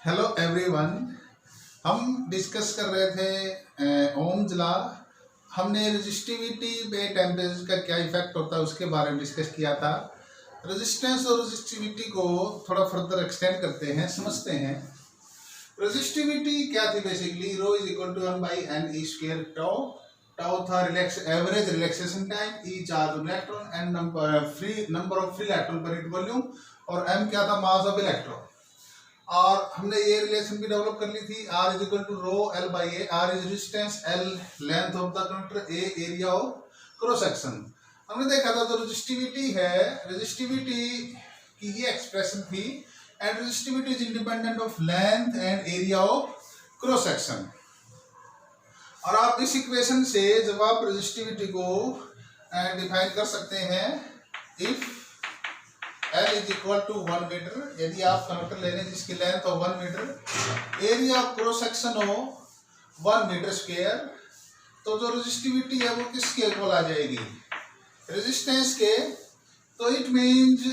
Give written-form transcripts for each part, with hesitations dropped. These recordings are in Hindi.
Hello everyone. हम डिस्कस कर रहे थे ओम्स लॉ। हमने रेजिस्टिविटी पे टेम्परेचर का क्या इफेक्ट होता है उसके बारे में डिस्कस किया था। रेजिस्टेंस और रेजिस्टिविटी को थोड़ा फर्दर एक्सटेंड करते हैं, समझते हैं। रेजिस्टिविटी क्या थी? Basically rho is equal to 1 by N E square tau. Tau था average relaxation time, E charge of electron and number of free electron per unit volume, और एम क्या था? Mass of electron. और हमने ये रिलेशन भी डेवलप कर ली थी, R is equal to rho L by A. R is resistance, L length of the conductor, A area of cross section. हमने देखा था जो रेजिस्टिविटी है, रेजिस्टिविटी की ये एक्सप्रेशन थी, and resistivity is independent of length and area of cross section. और आप इस इक्वेशन से जब आप रेजिस्टिविटी को डिफाइन कर सकते हैं, if L is equal to 1 metre, यदि आप कंडक्टर ले लें जिसकी लेंथ हो 1 metre, area of cross section हो 1 मीटर स्क्वायर, तो जो रेजिस्टिविटी है वो किसके इक्वल आ जाएगी? रेजिस्टेंस के। तो it means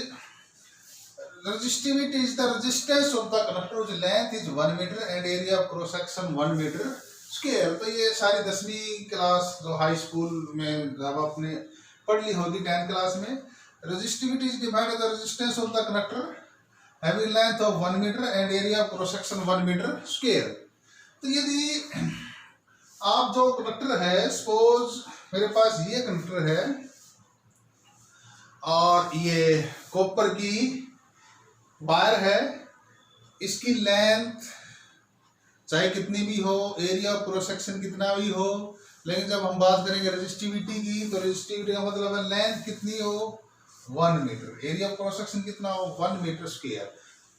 resistivity is the resistance of the conductor which length is 1 metre and area of cross section 1 metre square. तो ये सारी 10वीं क्लास जो हाई स्कूल में जब आपने पढ़ ली होगी 10th क्लास में, resistivity is defined as the resistance of the conductor having length of 1 meter and area of cross section 1 meter square। तो यदि आप जो कंडक्टर है, सपोज मेरे पास ये कंडक्टर है और ये कॉपर की वायर है, इसकी लेंथ चाहे कितनी भी हो, एरिया ऑफ क्रॉस सेक्शन कितना भी हो, लेकिन जब हम बात करेंगे रेजिस्टिविटी की, तो रेजिस्टिविटी का मतलब है लेंथ कितनी हो 1 metre, area of cross section कितना हो 1 मीटर स्क्वायर,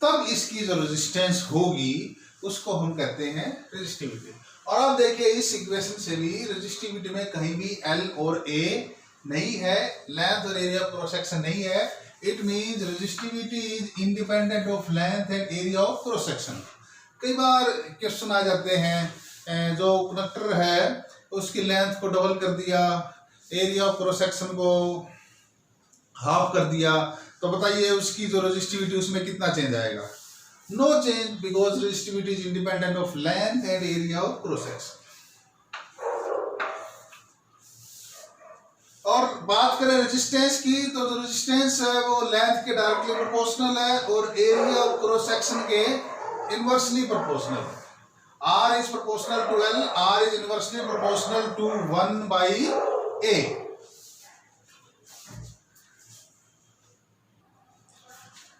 तब इसकी जो रेजिस्टेंस होगी उसको हम कहते हैं रेजिस्टिविटी। और आप देखिए इस इक्वेशन से भी रेजिस्टिविटी में कहीं भी L और A नहीं है, लेंथ और एरिया ऑफ क्रॉस सेक्शन नहीं है। It means resistivity is independent of length and area of cross section. कई बार क्वेश्चन आ जाते हैं, जो कंडक्टर है उसकी लेंथ को डबल कर दिया, एरिया ऑफ क्रॉस सेक्शन को हाफ कर दिया, तो बताइए उसकी जो रेजिस्टिविटी उसमें कितना चेंज आएगा? No change, because resistivity is independent of length and area of cross section. और बात करें रेजिस्टेंस की, तो जो रेजिस्टेंस है वो लेंथ के डायरेक्टली प्रोपोर्शनल है और एरिया ऑफ क्रॉस सेक्शन के इनवर्सली प्रोपोर्शनल है। R is proportional to L, R is inversely proportional to 1 by A।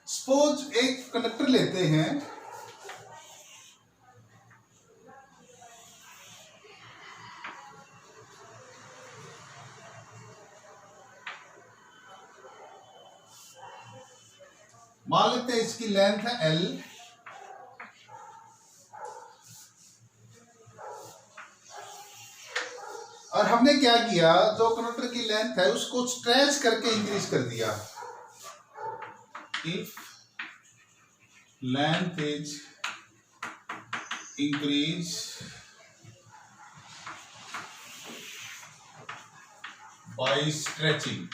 Suppose एक कंडक्टर लेते हैं, मान लेते हैं इसकी लेंथ है L, और हमने क्या किया, जो कंडक्टर की लेंथ है उसको स्ट्रेच करके इंक्रीज कर दिया। If length is increase by stretching,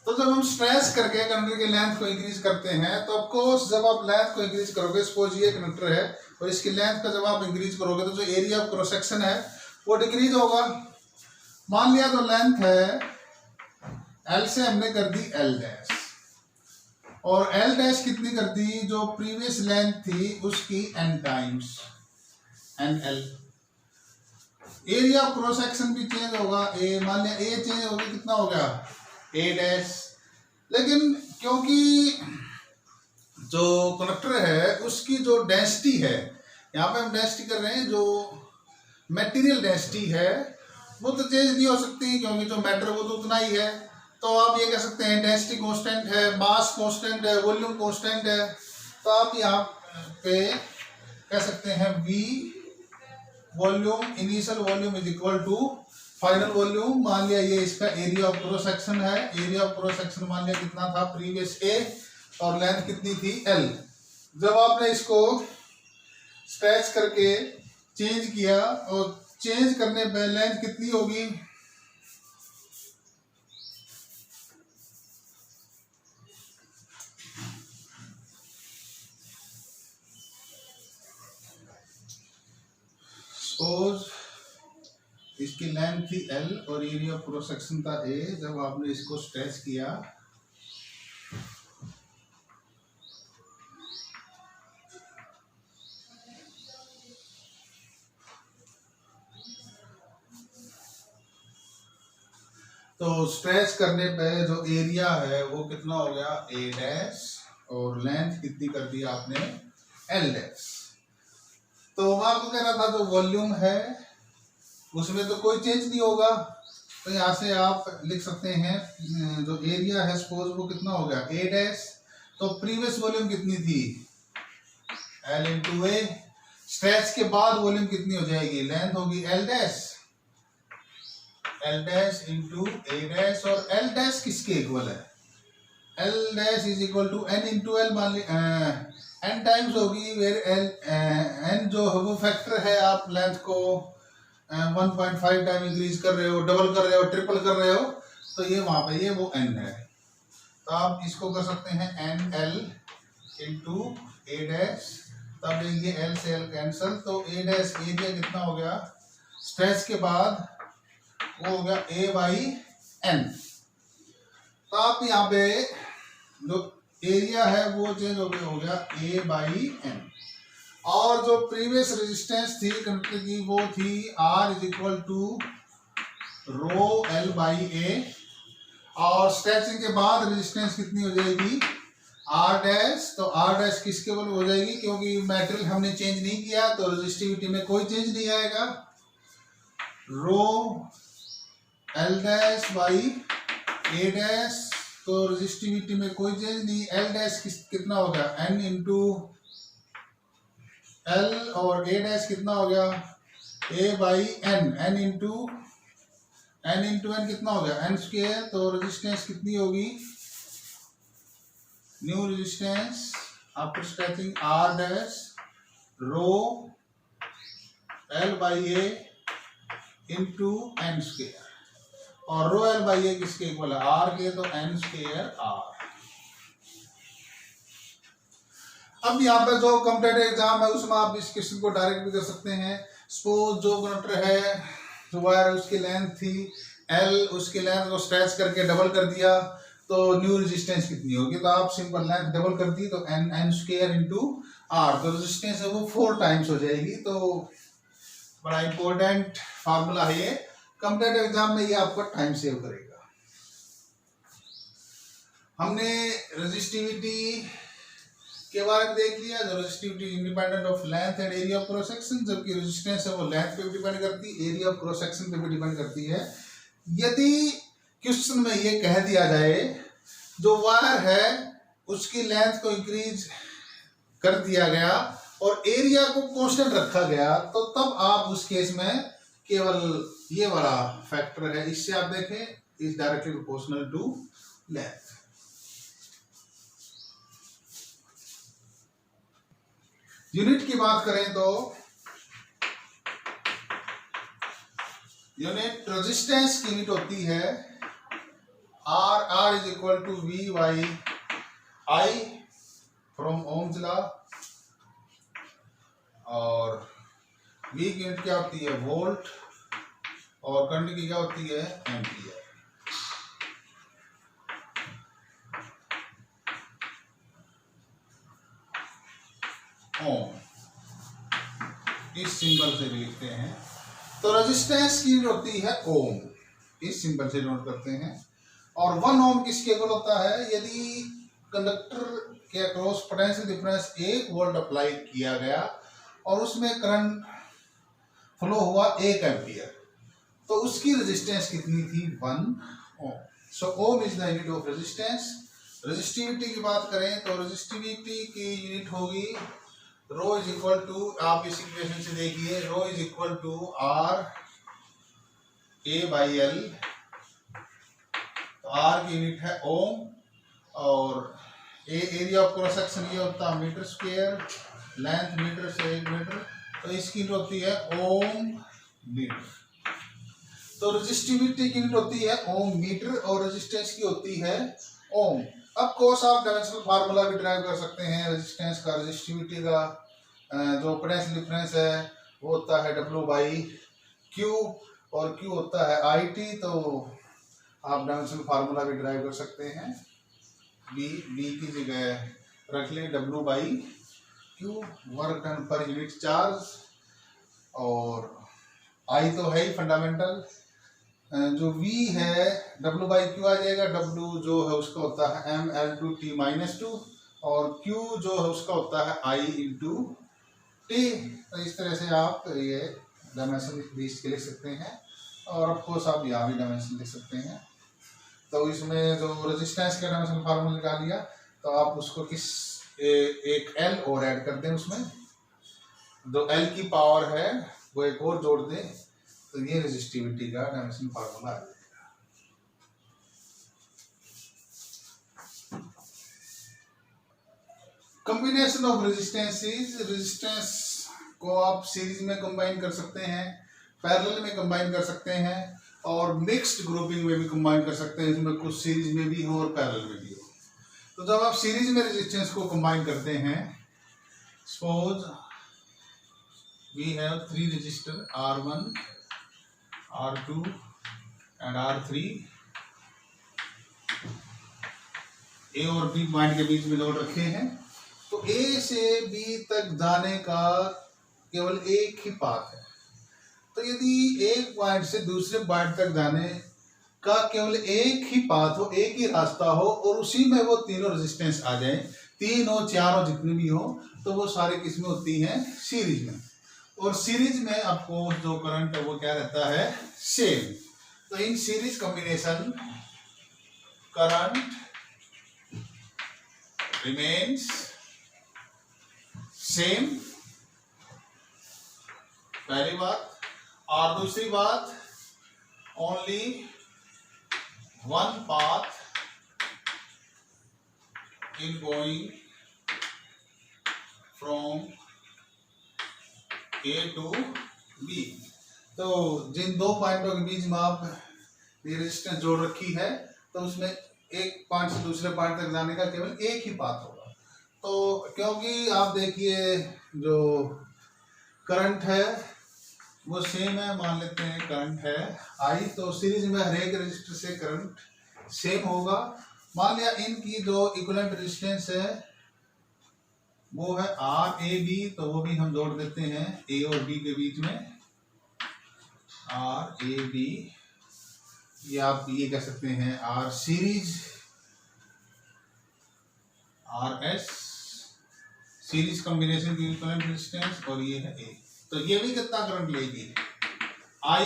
तो जब हम स्ट्रेच करके कंडक्टर की लेंथ को इंक्रीज करते हैं, तो ऑफ कोर्स जब आप लेंथ को इंक्रीज करोगे, सपोज ये कंडक्टर है और इसकी लेंथ का जब आप इंक्रीज करोगे तो जो एरिया ऑफ क्रॉस सेक्शन है वो डिक्रीज होगा। मान लिया जो लेंथ है L से हमने कर दी L डैश, और L डैश कितनी कर दी? जो प्रीवियस लेंथ थी उसकी n times NL। Area of cross section भी चेंज होगा, ए मान लिया A चेंज हो गया, कितना हो गया A डैश। लेकिन क्योंकि जो कंडक्टर है उसकी जो डेंसिटी है, यहाँ पे हम डेंसिटी कर रहे हैं, जो मटेरियल डेंसिटी है वो तो चेंज नहीं हो सकती, क्योंकि जो मैटर वो तो उतना ही है। तो आप ये कह सकते हैं डेंसिटी कांस्टेंट है, मास कांस्टेंट है, वॉल्यूम कांस्टेंट है। तो आप यहाँ पे कह सकते हैं V volume, initial volume is equal to final volume. मान लिया ये इसका एरिया ऑफ क्रॉस सेक्शन है, एरिया ऑफ क्रॉस सेक्शन मान लिया कितना था प्रीवियस A, और लेंथ कितनी थी L। जब आपने इसको स्ट्रेच करके चेंज किया, और चेंज करने पे लेंथ कितनी होगी? सपोज इसकी लेंथ थी L और एरिया ऑफ क्रॉस सेक्शन था A। जब आपने इसको स्ट्रेच किया तो स्ट्रेच करने पे जो एरिया है वो कितना हो गया A डैश और लेंथ कितनी कर दी आपने L डैश। तो मैं आपको कह रहा था जो वॉल्यूम है उसमें तो कोई चेंज नहीं होगा, तो यहाँ से आप लिख सकते हैं जो एरिया है सपोज वो कितना हो गया A डैश। तो प्रीवियस वॉल्यूम कितनी थी L इंटू A। स्ट्रेच के बाद वॉल्यूम कितनी हो जाएगी, लेंथ होगी L dash, L dash into A dash. और L डैश किसके इक्वल है, L dash is equal to N into L। मान ली N टाइम्स होगी वेर L N जो है वो फैक्टर है, आप लेंथ को 1.5 टाइम इंक्रीज कर रहे हो, डबल कर रहे हो, ट्रिपल कर रहे हो, तो ये वहां पे ये वो N है। तो आप इसको कर सकते हैं N L into A dash, तब लेंगे L से L कैंसल, तो A डैश एरिया कितना हो गया स्ट्रेच के बाद वो हो गया A बाई N। तो आप यहाँ पे जो एरिया है वो चेंज हो गया A बाई N। और जो प्रीवियस रेजिस्टेंस थी कंडक्टर की वो थी R is equal to rho L by A। और स्ट्रेचिंग के बाद रेजिस्टेंस कितनी हो जाएगी R डैश। तो R डैश किसके बराबर हो जाएगी, क्योंकि मैटेरियल हमने चेंज नहीं किया तो रेजिस्टिविटी में कोई चेंज नहीं आएगा। रो L dash by A dash, तो रेजिस्टिविटी में कोई चेंज नहीं। L डैश कितना हो गया N इंटू L और A डैश कितना हो गया A by N। N into N कितना हो गया N स्क्वायर। तो रेजिस्टेंस कितनी होगी, new resistance after stretching R dash rho L by A into N square. और रो L बाई A किसके इक्वल है R के, तो N स्क्वायर R। अब यहाँ पे जो कॉम्पिटिटिव एग्जाम है उसमें आप इस क्वेश्चन को डायरेक्ट भी कर सकते हैं। सपोज जो कंडक्टर है जो वायर है उसकी लेंथ थी L, उसकी लेंथ को स्ट्रेच करके डबल कर दिया तो न्यू रेजिस्टेंस कितनी होगी, तो आप सिंपल लेंथ डबल कर दी तो N स्क्वायर इंटू R, तो रेजिस्टेंस है वो 4 टाइम्स हो जाएगी। तो बड़ा इंपॉर्टेंट फार्मूला है ये, कॉम्पिटिटिव एग्जाम में ये आपका टाइम सेव करेगा। हमने रेजिस्टिविटी के बारे में देख लिया, जो resistivity independent of length and area of cross section, जबकि रेजिस्टेंस है वो लेंथ पे भी डिपेंड करती है, एरिया ऑफ क्रॉस सेक्शन पे भी डिपेंड करती है। यदि क्वेश्चन में ये कह दिया जाए जो वायर है उसकी लेंथ को इंक्रीज कर दिया गया और एरिया को कांस्टेंट रखा गया, तो तब आप उस केस में केवल ये वाला फैक्टर है, इससे आप देखें is directly proportional to length. Unit की बात करें तो यूनिट रेजिस्टेंस की यूनिट होती है R is equal to V by I from Ohm's law, और V की यूनिट क्या होती है वोल्ट और करंट की क्या होती है एम्पियर। ओम इस सिंबल से भी लिखते हैं। तो रेजिस्टेंस की होती है ओम, इस सिंबल से नोट करते हैं। और 1 ओम किसके इक्वल होता है, यदि कंडक्टर के across potential difference 1 volt apply किया गया और उसमें करंट फ्लो हुआ 1 एम्पियर, तो उसकी रेजिस्टेंस कितनी थी 1 ohm. So ohm is the unit of resistance. Resistivity की बात करें तो रेजिस्टिविटी की यूनिट होगी रो इज इक्वल टू, आप इस इक्वेशन से देखिए, rho is equal to R A by L। तो R की यूनिट है ओम और एरिया ऑफ क्रॉस सेक्शन ये होता है मीटर स्क्वायर, लेंथ मीटर से 1 मीटर, तो इसकी यूनिट होती है ओम मीटर। तो रेजिस्टिविटी की यूनिट होती है ओम मीटर और रेजिस्टेंस की होती है ओम। अब कोर्स आप डायमेंशनल फार्मूला भी ड्राइव कर सकते हैं रेजिस्टेंस का, रेजिस्टिविटी का, जो पोटेंशियल डिफरेंस है वो होता है W बाई क्यू, और Q होता है IT। तो आप डायमेंशन फार्मूला भी ड्राइव कर सकते हैं। V की जगह रख लें W by Q, work done per unit charge, और I तो है ही फंडामेंटल। जो V है W बाई क्यू आ जाएगा। W जो है उसका होता है mL/T-2, और Q जो है उसका होता है I/T। तो इस तरह से आप ये डायमेंशन बीच के लिख सकते हैं, और ऑफ कोर्स आप यहाँ भी डायमेंशन लिख सकते हैं। तो इसमें जो रेजिस्टेंस का डायमेंशन फार्मूला निकाल लिया, तो आप उसको एक L और ऐड कर दें, उसमें जो L की पावर है वो एक और जोड़ दें, तो ये रेजिस्टिविटी का डायमेंशन फार्मूला आ जाएगा। कॉम्बिनेशन ऑफ रेजिस्टेंसेस, रेजिस्टेंस को आप सीरीज में कंबाइन कर सकते हैं, पैरेलल में कंबाइन कर सकते हैं, और मिक्स्ड ग्रुपिंग में भी कंबाइन कर सकते हैं, इसमें कुछ सीरीज में भी हो और पैरेलल में भी हो। तो जब आप सीरीज में रेजिस्टेंस को कंबाइन करते हैं, suppose we have 3 resistor R1, R2 and R3, A और B पॉइंट के बीच में जोड़ रखे हैं। तो A से B तक जाने का केवल एक ही पाथ है। तो यदि एक पॉइंट से दूसरे पॉइंट तक जाने का केवल एक ही पाथ हो, एक ही रास्ता हो, और उसी में वो तीनों रेजिस्टेंस आ जाए, 3 हो 4 हो जितनी भी हो, तो वो सारे किसमें होती हैं? सीरीज में। और सीरीज में आपको जो करंट है वो क्या रहता है? सेम। तो in series combination current remains same, पहली बात। और दूसरी बात, only one path in going from A to B। तो जिन दो पॉइंटों के बीच में आप ये रेजिस्टेंस जोड़ रखी है, तो उसमें एक पॉइंट से दूसरे पॉइंट तक जाने का केवल एक ही पाथ होगा। तो क्योंकि आप देखिए जो करंट है वो सेम है, मान लेते हैं करंट है I, तो सीरीज में हर एक रजिस्टर से करंट सेम होगा। मान लिया इनकी जो इक्विवेलेंट रेजिस्टेंस है वो है RAB, तो वो भी हम जोड़ देते हैं A और B के बीच में, RAB। ये आप ये कह सकते हैं R series, RS series combination की इक्विवेलेंट रेजिस्टेंस, और ये है A। तो ये भी कितना करंट लेगी? I,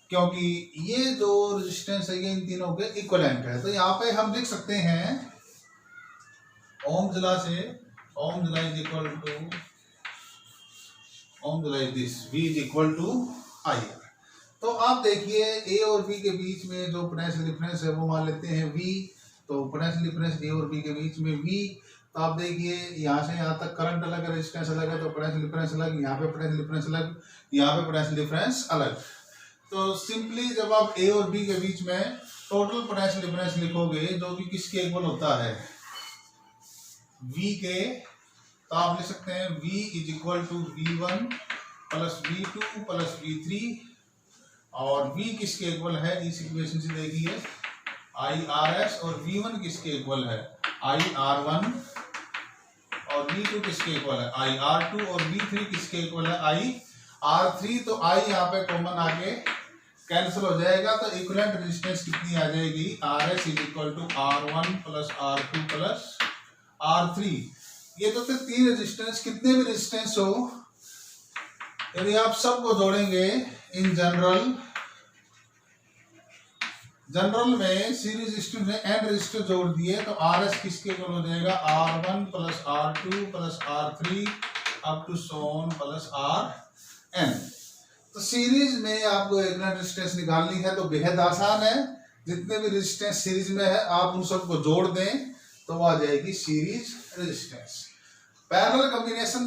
क्योंकि ये जो रेजिस्टेंस है ये इन तीनों के इक्विवेलेंट है। तो यहाँ पे हम लिख सकते हैं ओम्स लॉ से, Ohm's law is equal to, Ohm's law is this, V is equal to I। तो आप देखिए A और B के बीच में जो पोटेंशियल डिफरेंस है वो मान लेते हैं V। तो पोटेंशियल डिफरेंस A और B के बीच में V। तो आप देखिए यहाँ से यहाँ तक करंट अलग है, रेजिस्टेंस अलग है, तो पोटेंशियल डिफरेंस अलग, यहाँ पे पोटेंशियल डिफरेंस अलग, यहाँ पे पोटेंशियल डिफरेंस अलग। तो सिंपली जब आप A और B के बीच में टोटल पोटेंशियल डिफरेंस लिखोगे जो कि किसके इक्वल होता है? V के, तो आप लिख सकते हैं V is equal to V1 plus V2 plus V3, और V किसके इक्वल है? इस इक्वेशन से देखिए IRS, और V1 किसके इक्वल है? IR1, और V2 किसके इक्वल है? IR2, और V3 किसके इक्वल है? IR3। तो I यहाँ पे कॉमन आके कैंसिल हो जाएगा, तो इक्विवेलेंट रेजिस्टेंस कितनी आ जाएगी? RS is equal to R1 plus R2 plus R3। ये तो फिर तीन रेजिस्टेंस, कितने भी रेजिस्टेंस हो, यदि आप सबको जोड़ेंगे इन जनरल में सीरीज रेजिस्टर में एंड रेजिस्टर जोड़ दिए, तो RS किसके इक्वल हो जाएगा? R1 plus R2 plus R3 up to so on plus RN। तो सीरीज में आपको इक्विवेलेंट रेजिस्टेंस निकालनी है तो बेहद आसान है। जितने भी रेजिस्टेंस सीरीज में है आप उन सबको जोड़ दें तो वो आ जाएगी सीरीज रेजिस्टेंस। पैरेलल कॉम्बिनेशन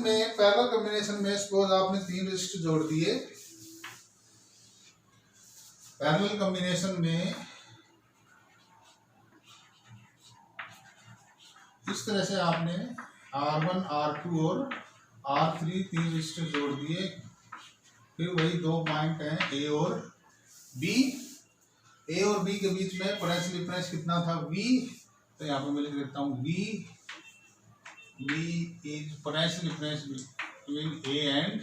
में सपोज आपने 3 रेजिस्टर जोड़ दिए, पैरेलल कॉम्बिनेशन में इस तरह से आपने R1, R2 और R3 3 रजिस्टर जोड़ दिए, फिर वही 2 पॉइंट हैं ए और बी। ए और बी के बीच में पोटेंशियल डिफरेंस कितना था V, तो यहाँ पर मैं लिख देता हूँ V is potential difference between A and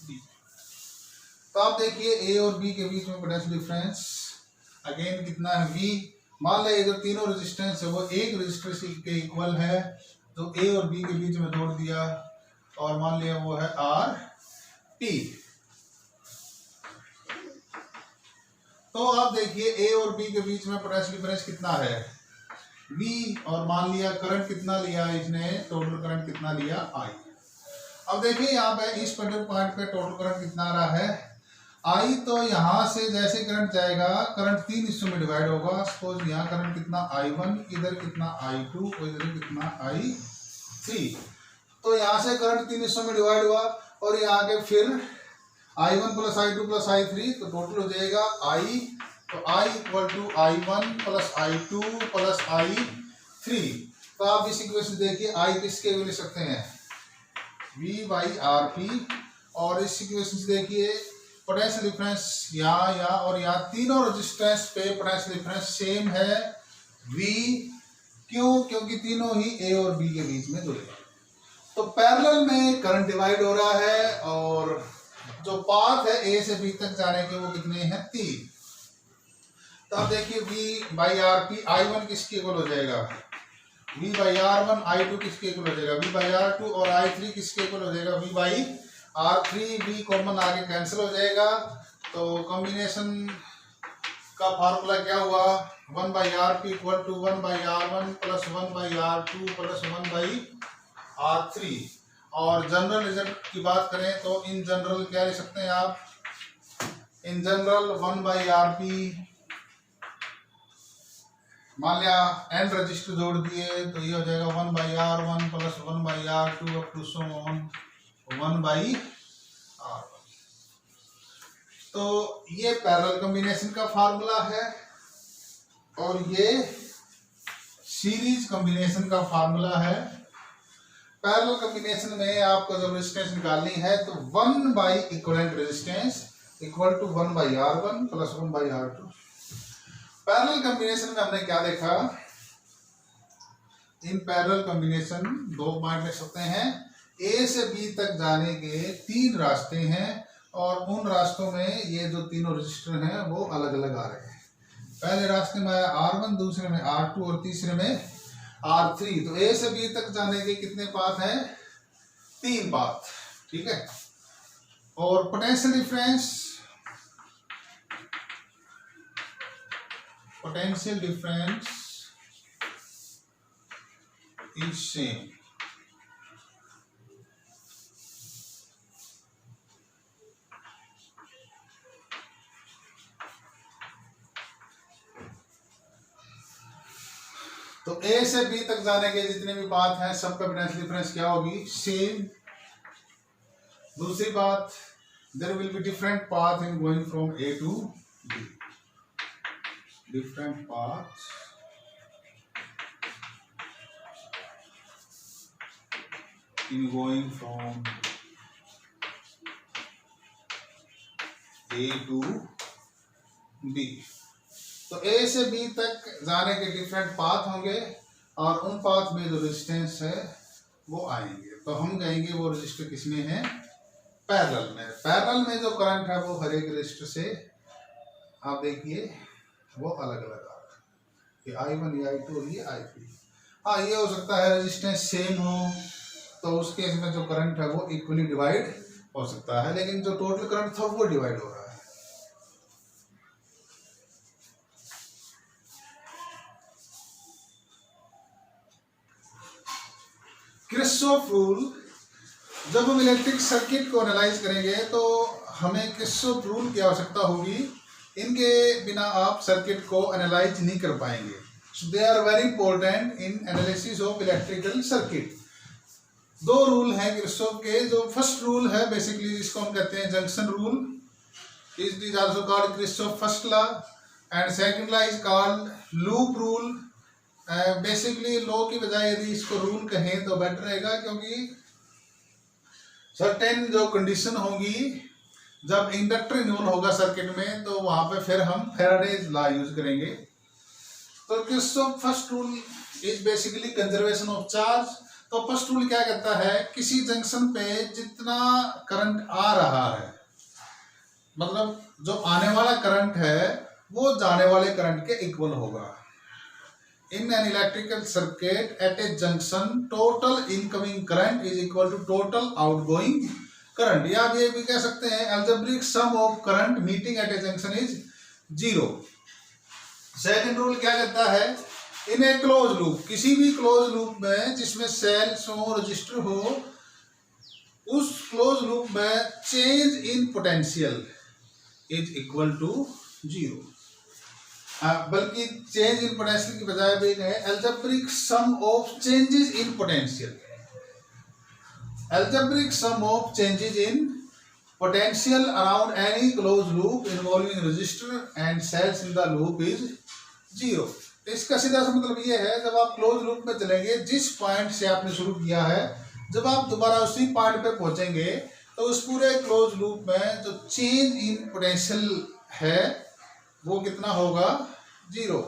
B. तो आप देखिए ए और बी के बीच में पोटेंशियल डिफरेंस अगेन कितना है V। मान लिया जो तीनों रेजिस्टेंस है वो एक रेजिस्टेंस के इक्वल है, तो ए और बी के बीच में जोड़ दिया और मान लिया वो है RP। तो आप देखिए ए और बी के बीच में पोटेंशियल डिफरेंस कितना है V, और मान लिया करंट कितना लिया इसने, टोटल करंट कितना लिया I। अब देखिए यहाँ पे इस पर्टिकुलर पॉइंट पे टोटल करंट कितना आ रहा है I। तो यहाँ से जैसे करंट जाएगा, करंट 3 हिस्सों में डिवाइड होगा। सपोज यहाँ करंट कितना I1, इधर कितना I2 और इधर कितना I3। तो यहाँ से करंट 3 हिस्सों में डिवाइड हुआ और यहाँ के फिर I1 plus I2 plus I3, तो टोटल हो जाएगा I। तो I equal to I1 plus I2 plus I3। तो आप इस इक्वेशन देखिए I किसके ले सकते हैं V बाई RP, और इस इक्वेशन से देखिए पोटेंशियल डिफरेंस यहाँ और यहाँ तीनों रेजिस्टेंस पे पोटेंशियल डिफरेंस सेम है V। क्यों? क्योंकि तीनों ही A और B के बीच में जुड़े। तो पैरेलल में करंट डिवाइड हो रहा है और जो पाथ है A से B तक जाने के वो कितने हैं 3। तो अब देखिए V बाई RP, I1 किसके इक्वल हो जाएगा V बाई R1, I2 किसके इक्वल हो जाएगा V बाई R2 और I3 किसके इक्वल हो जाएगा V by R3। V common आगे कैंसिल हो जाएगा, तो कॉम्बिनेशन का फार्मूला क्या हुआ 1 by RP equal to 1 by R1 plus 1 by R2 plus 1 by R3। और जनरल रिजल्ट की बात करें तो इन जनरल क्या ले सकते हैं आप, इन जनरल 1 बाई RP, मान लिया n रजिस्टर जोड़ दिए तो ये हो जाएगा 1 by R1 plus 1 by R2 up to so on 1 by R1। तो ये पैरेलल कॉम्बिनेशन का फार्मूला है और ये सीरीज कॉम्बिनेशन का फार्मूला है। पैरेलल कॉम्बिनेशन में आपको जब रेजिस्टेंस निकालनी है तो 1 by equivalent resistance equal to 1 by R1 plus 1 by R2। Parallel combination में हमने क्या देखा, इन पैरेलल कॉम्बिनेशन 2 पॉइंट लिख सकते हैं। A से B तक जाने के 3 रास्ते हैं और उन रास्तों में ये जो तीनों रजिस्टर हैं वो अलग अलग आ रहे हैं। पहले रास्ते में आया R1, दूसरे में R2 और तीसरे में R3। तो A से B तक जाने के कितने पाथ हैं 3 पाथ, ठीक है। और पोटेंशियल डिफरेंस इज सेम। तो A से B तक जाने के जितने भी पाथ हैं सबका पोटेंशियल डिफरेंस क्या होगी सेम। दूसरी बात, there will be different path in going from A to B, different paths in going from A to B। तो A से B तक जाने के डिफरेंट पाथ होंगे और उन पाथ में जो रेजिस्टेंस है वो आएंगे। तो हम कहेंगे वो रजिस्टर किसमें है पैरेलल में। पैरेलल में जो करंट है वो हर एक रजिस्टर से आप देखिए वो अलग अलग आ रहा है, ये I1 ये I2 और ये I3। हाँ ये हो सकता है रेजिस्टेंस सेम हो तो उस केस में जो करंट है वो इक्वली डिवाइड हो सकता है, लेकिन जो टोटल करंट था वो डिवाइड हो रहा है। किरचॉफ रूल, जब हम इलेक्ट्रिक सर्किट को एनालाइज करेंगे तो हमें किरचॉफ रूल की आवश्यकता होगी। इनके बिना आप सर्किट को एनालाइज नहीं कर पाएंगे। So they are very important in analysis of electrical circuit. 2 rule हैं किरचॉफ के। जो फर्स्ट रूल है बेसिकली जिसको हम कहते हैं junction rule, it is also called Kirchhoff first law, and second law is called loop rule. Basically law की बजाय यदि इसको रूल कहें तो बेटर रहेगा, क्योंकि सर्टेन जो कंडीशन होगी जब इंडक्टर इन्वॉल्व होगा सर्किट में, तो वहां पे फिर हम फैराडेज लॉ यूज करेंगे। तो Kirchhoff first rule is basically conservation of charge. तो फर्स्ट रूल क्या कहता है, किसी जंक्शन पे जितना करंट आ रहा है, मतलब जो आने वाला करंट है वो जाने वाले करंट के इक्वल होगा। In an electrical circuit at a junction total incoming current is equal to total outgoing current, या आप ये भी कह सकते हैं algebraic sum of current meeting at a junction is zero. Second rule क्या कहता है, इन ए क्लोज लूप, किसी भी क्लोज लूप में जिसमें सेल्स हो, रजिस्टर हो, उस क्लोज लूप में change in potential is equal to zero. बल्कि चेंज इन पोटेंशियल की बजाय भी है algebraic sum of changes in potential. Algebraic sum of changes in potential around any closed loop involving resistor and cells in the loop is zero। इसका सीधा सा मतलब ये है, जब आप क्लोज लूप में चलेंगे, जिस पॉइंट से आपने शुरू किया है, जब आप दोबारा उसी पॉइंट पे पहुंचेंगे तो उस पूरे क्लोज लूप में जो चेंज इन पोटेंशियल है वो कितना होगा, जीरो।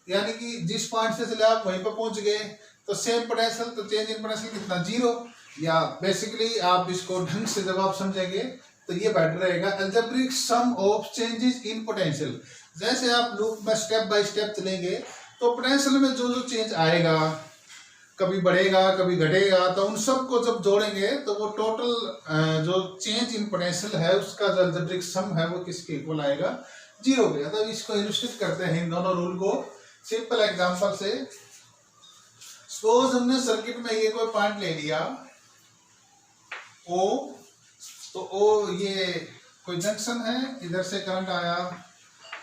यानी कि जिस पॉइंट से चले आप वहीं पर पहुंच गए तो सेम पोटेंशियल, तो चेंज इन पोटेंशियल कितना, जीरो। या बेसिकली आप इसको ढंग से जब आप समझेंगे तो ये बेटर रहेगा, algebraic sum of changes in potential. जैसे आप लूप में स्टेप बाय स्टेप चलेंगे तो पोटेंशियल में जो जो चेंज आएगा, कभी बढ़ेगा कभी घटेगा, तो उन सब को जब जोड़ेंगे तो वो टोटल जो चेंज इन पोटेंशियल है उसका जो अलजेब्रिक सम है वो किसके इक्वल आएगा, जीरो के। तो इसको इलस्ट्रेट करते हैं इन दोनों रूल को सिंपल एग्जांपल से। सपोज हमने सर्किट में ये कोई पॉइंट ले लिया ओ, तो ओ ये कोई जंक्शन है, इधर से करंट आया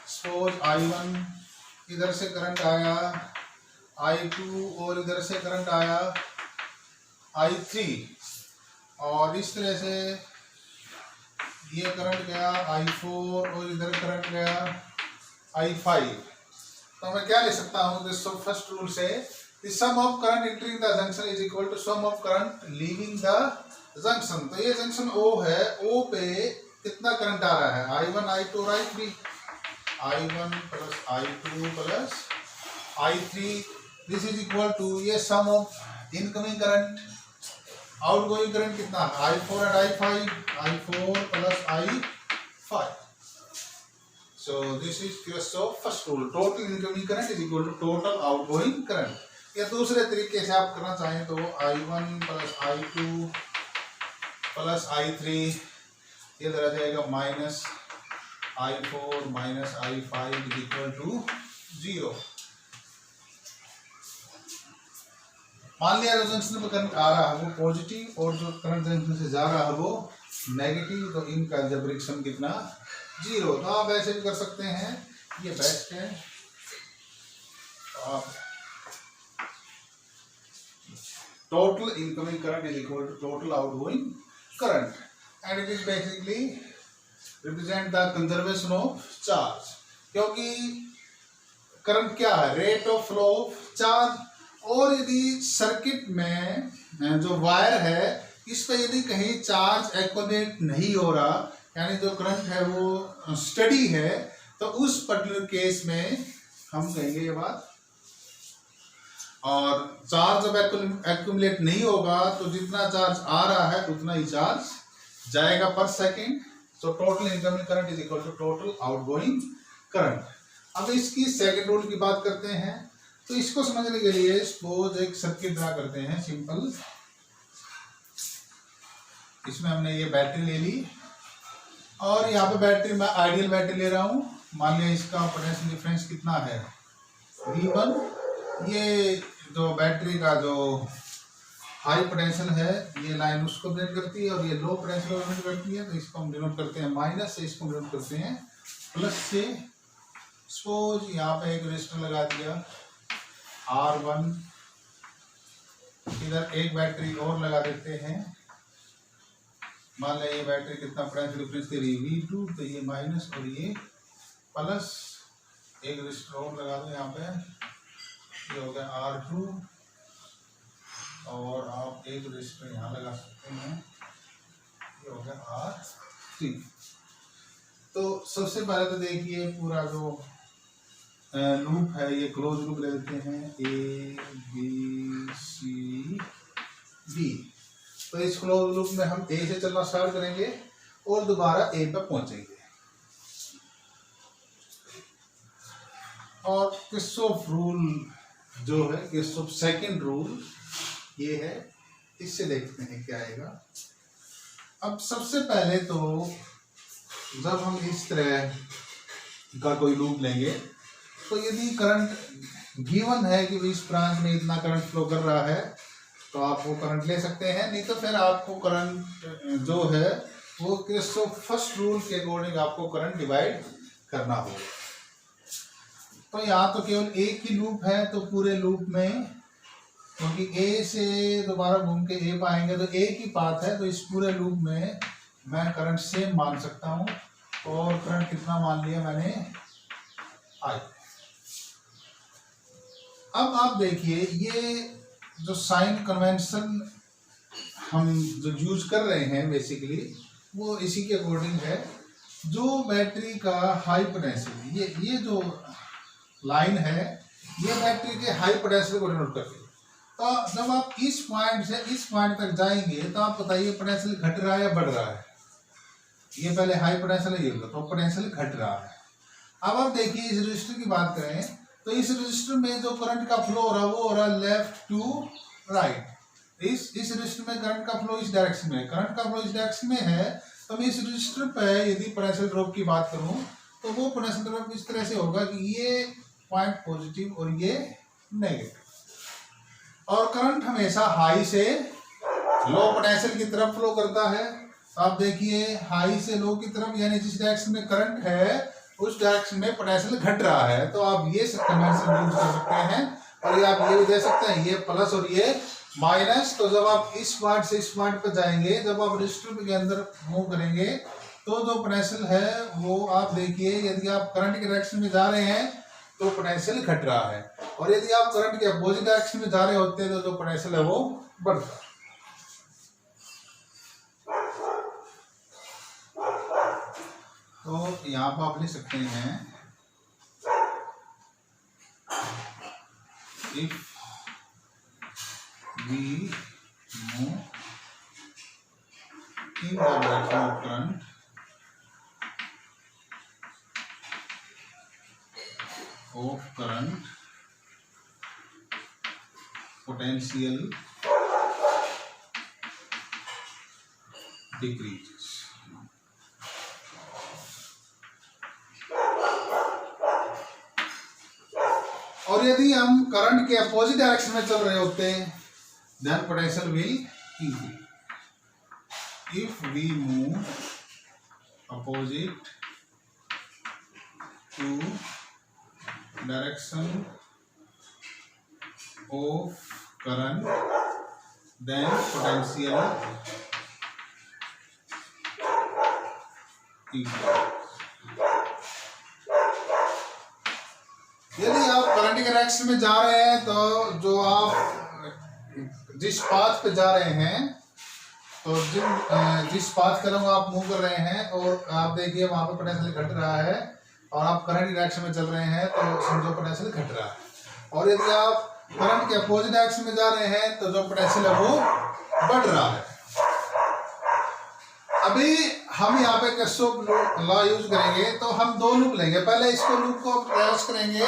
सपोज I1, इधर से करंट आया I2 और इधर से करंट आया I3, और इस तरह से ये करंट गया I4 और इधर करंट गया I5। तो मैं क्या ले सकता हूँ दिस फर्स्ट रूल से, the sum of current entering the junction is equal to sum of current leaving the junction। तो ये जंक्शन O है, O पे कितना करंट आ रहा है, I1 I2 और I3, I1 plus I2 plus I3, this is equal to ये sum of incoming current, outgoing current कितना, I4 and I5, I4 plus I5। So this is Kirchhoff first rule, total incoming current is equal to total outgoing current। या दूसरे तरीके से आप करना चाहें तो I1 plus I2 plus I3, ये तरह जाएगा minus I4 minus I5 is equal to zero. मान लिया जो जंक्शन पर करंट आ रहा है वो पॉजिटिव और जो करंट जंक्शन से जा रहा है वो नेगेटिव, तो इनका अलजेब्रिक सम कितना, जीरो। तो आप ऐसे भी कर सकते हैं, ये बेस्ट है। तो आप total incoming current is equal to total outgoing current and it is basically represent the conservation of charge, क्योंकि करंट क्या है, rate of flow of charge. और यदि सर्किट में जो वायर है इस पे यदि कहीं चार्ज एक्युमुलेट नहीं हो रहा, यानी जो करंट है वो स्टडी है, तो उस पर्टिकुलर केस में हम कहेंगे ये बात। और चार्ज जब एक्युमुलेट नहीं होगा तो जितना चार्ज आ रहा है उतना ही चार्ज जाएगा पर सेकेंड। तो total incoming current is equal to total outgoing current. अब इसकी सेकेंड रूल की बात करते हैं। तो इसको समझने के लिए सपोज एक सर्किट ड्रा करते हैं सिंपल। इसमें हमने ये बैटरी ले ली और यहाँ पे बैटरी मैं आइडियल बैटरी ले रहा हूँ। मान लिया इसका पोटेंशियल डिफरेंस कितना है, V1। ये जो बैटरी का जो हाई पोटेंशियल है ये लाइन उसको डिनोट करती है और ये लो पोटेंशियल डिनोट करती है। तो इसको हम डिनोट करते हैं माइनस से, इसको डिनोट करते हैं प्लस से। सपोज यहाँ पे एक रेजिस्टर लगा दिया R1, इधर एक बैटरी और लगा देते हैं। मान लिया ये बैटरी कितना पोटेंशियल डिफरेंस दे रही है, V2, तो ये माइनस और ये प्लस। एक रेजिस्टर और लगा दो यहाँ पे, ये हो गया R2 और आप एक रेजिस्टर यहाँ लगा सकते हैं ये हो गया R3। तो सबसे पहले तो देखिए पूरा जो लूप है ये क्लोज लूप ले लेते हैं, ABCD। तो इस क्लोज लूप में हम A से चलना स्टार्ट करेंगे और दोबारा A पर पहुंचेंगे। और किर्चॉफ रूल जो है, किर्चॉफ सेकंड रूल ये है, इससे देखते हैं क्या आएगा। अब सबसे पहले तो जब हम इस तरह का कोई लूप लेंगे तो यदि करंट गिवन है कि इस ब्रांच में इतना करंट फ्लो कर रहा है तो आप वो करंट ले सकते हैं, नहीं तो फिर आपको करंट जो है वो किर्चॉफ फर्स्ट रूल के अकॉर्डिंग आपको करंट डिवाइड करना होगा। तो यहाँ तो केवल एक ही लूप है, तो पूरे लूप में क्योंकि A से दोबारा घूम के A पाएंगे तो एक ही पाथ है, तो इस पूरे लूप में मैं करंट सेम मान सकता हूँ। और करंट कितना मान लिया मैंने, I। अब आप देखिए ये जो साइन कन्वेंशन हम जो यूज कर रहे हैं बेसिकली वो इसी के अकॉर्डिंग है। जो बैटरी का हाई पोटेंशियल, ये जो लाइन है ये बैटरी के हाई पोटेंशियल को डिनोट करती है। तो जब आप इस पॉइंट से इस पॉइंट तक जाएंगे तो आप बताइए पोटेंशियल घट रहा है या बढ़ रहा है। ये पहले हाई पोटेंशियल है, ये तो पोटेंशियल घट रहा है। अब आप देखिए इस रजिस्टर की बात करें तो इस रजिस्टर में जो करंट का फ्लो हो रहा है वो हो रहा है लेफ्ट टू राइट। इस रजिस्टर में करंट का फ्लो इस डायरेक्शन में, करंट का फ्लो इस डायरेक्शन में है। तो मैं इस रजिस्टर पे यदि पोटेंशियल ड्रॉप की बात करूं तो वो पोटेंशियल ड्रॉप इस तरह से होगा कि ये पॉइंट पॉजिटिव और ये नेगेटिव। और करंट हमेशा हाई से लो पोटेंशियल की तरफ फ्लो करता है। आप देखिए हाई से लो की तरफ, यानी जिस डायरेक्शन में करंट है उस डायरेक्शन में पोटेंशियल घट रहा है। तो आप ये कन्वेंशन यूज कर सकते हैं और ये आप ये भी दे सकते हैं, ये प्लस और ये माइनस। तो जब आप इस पॉइंट से इस पॉइंट पर जाएंगे, जब आप रजिस्टर के अंदर मूव करेंगे तो जो पोटेंशियल है वो आप देखिए, यदि आप करंट के डायरेक्शन में जा रहे हैं तो पोटेंशियल घट रहा है, और यदि आप करंट के अपोजिट डायरेक्शन में जा रहे होते हैं तो जो पोटेंशियल है वो बढ़ता है। तो यहाँ पर आप लिख सकते हैं if we move in the direction of current potential decreases। और यदि हम करंट के अपोजिट डायरेक्शन में चल रहे होते हैं then potential will increase। if we move opposite to direction of current then potential increase। यदि आप करंट के डायरेक्शन में जा रहे हैं तो जो आप जिस पाथ पे जा रहे हैं तो जिस पाथ के अलग आप मूव कर रहे हैं और आप देखिए वहां पे पोटेंशियल घट रहा है, और आप करंट की डायरेक्शन में चल रहे हैं तो समझो पोटेंशियल घट रहा है। और यदि आप करंट के अपोजिट डायरेक्शन में जा रहे हैं तो जो पोटेंशियल है वो बढ़ रहा है। अभी हम यहाँ पे किर्चॉफ लॉ यूज करेंगे तो हम दो लूप लेंगे। पहले इसको लूप को ट्रैवर्स करेंगे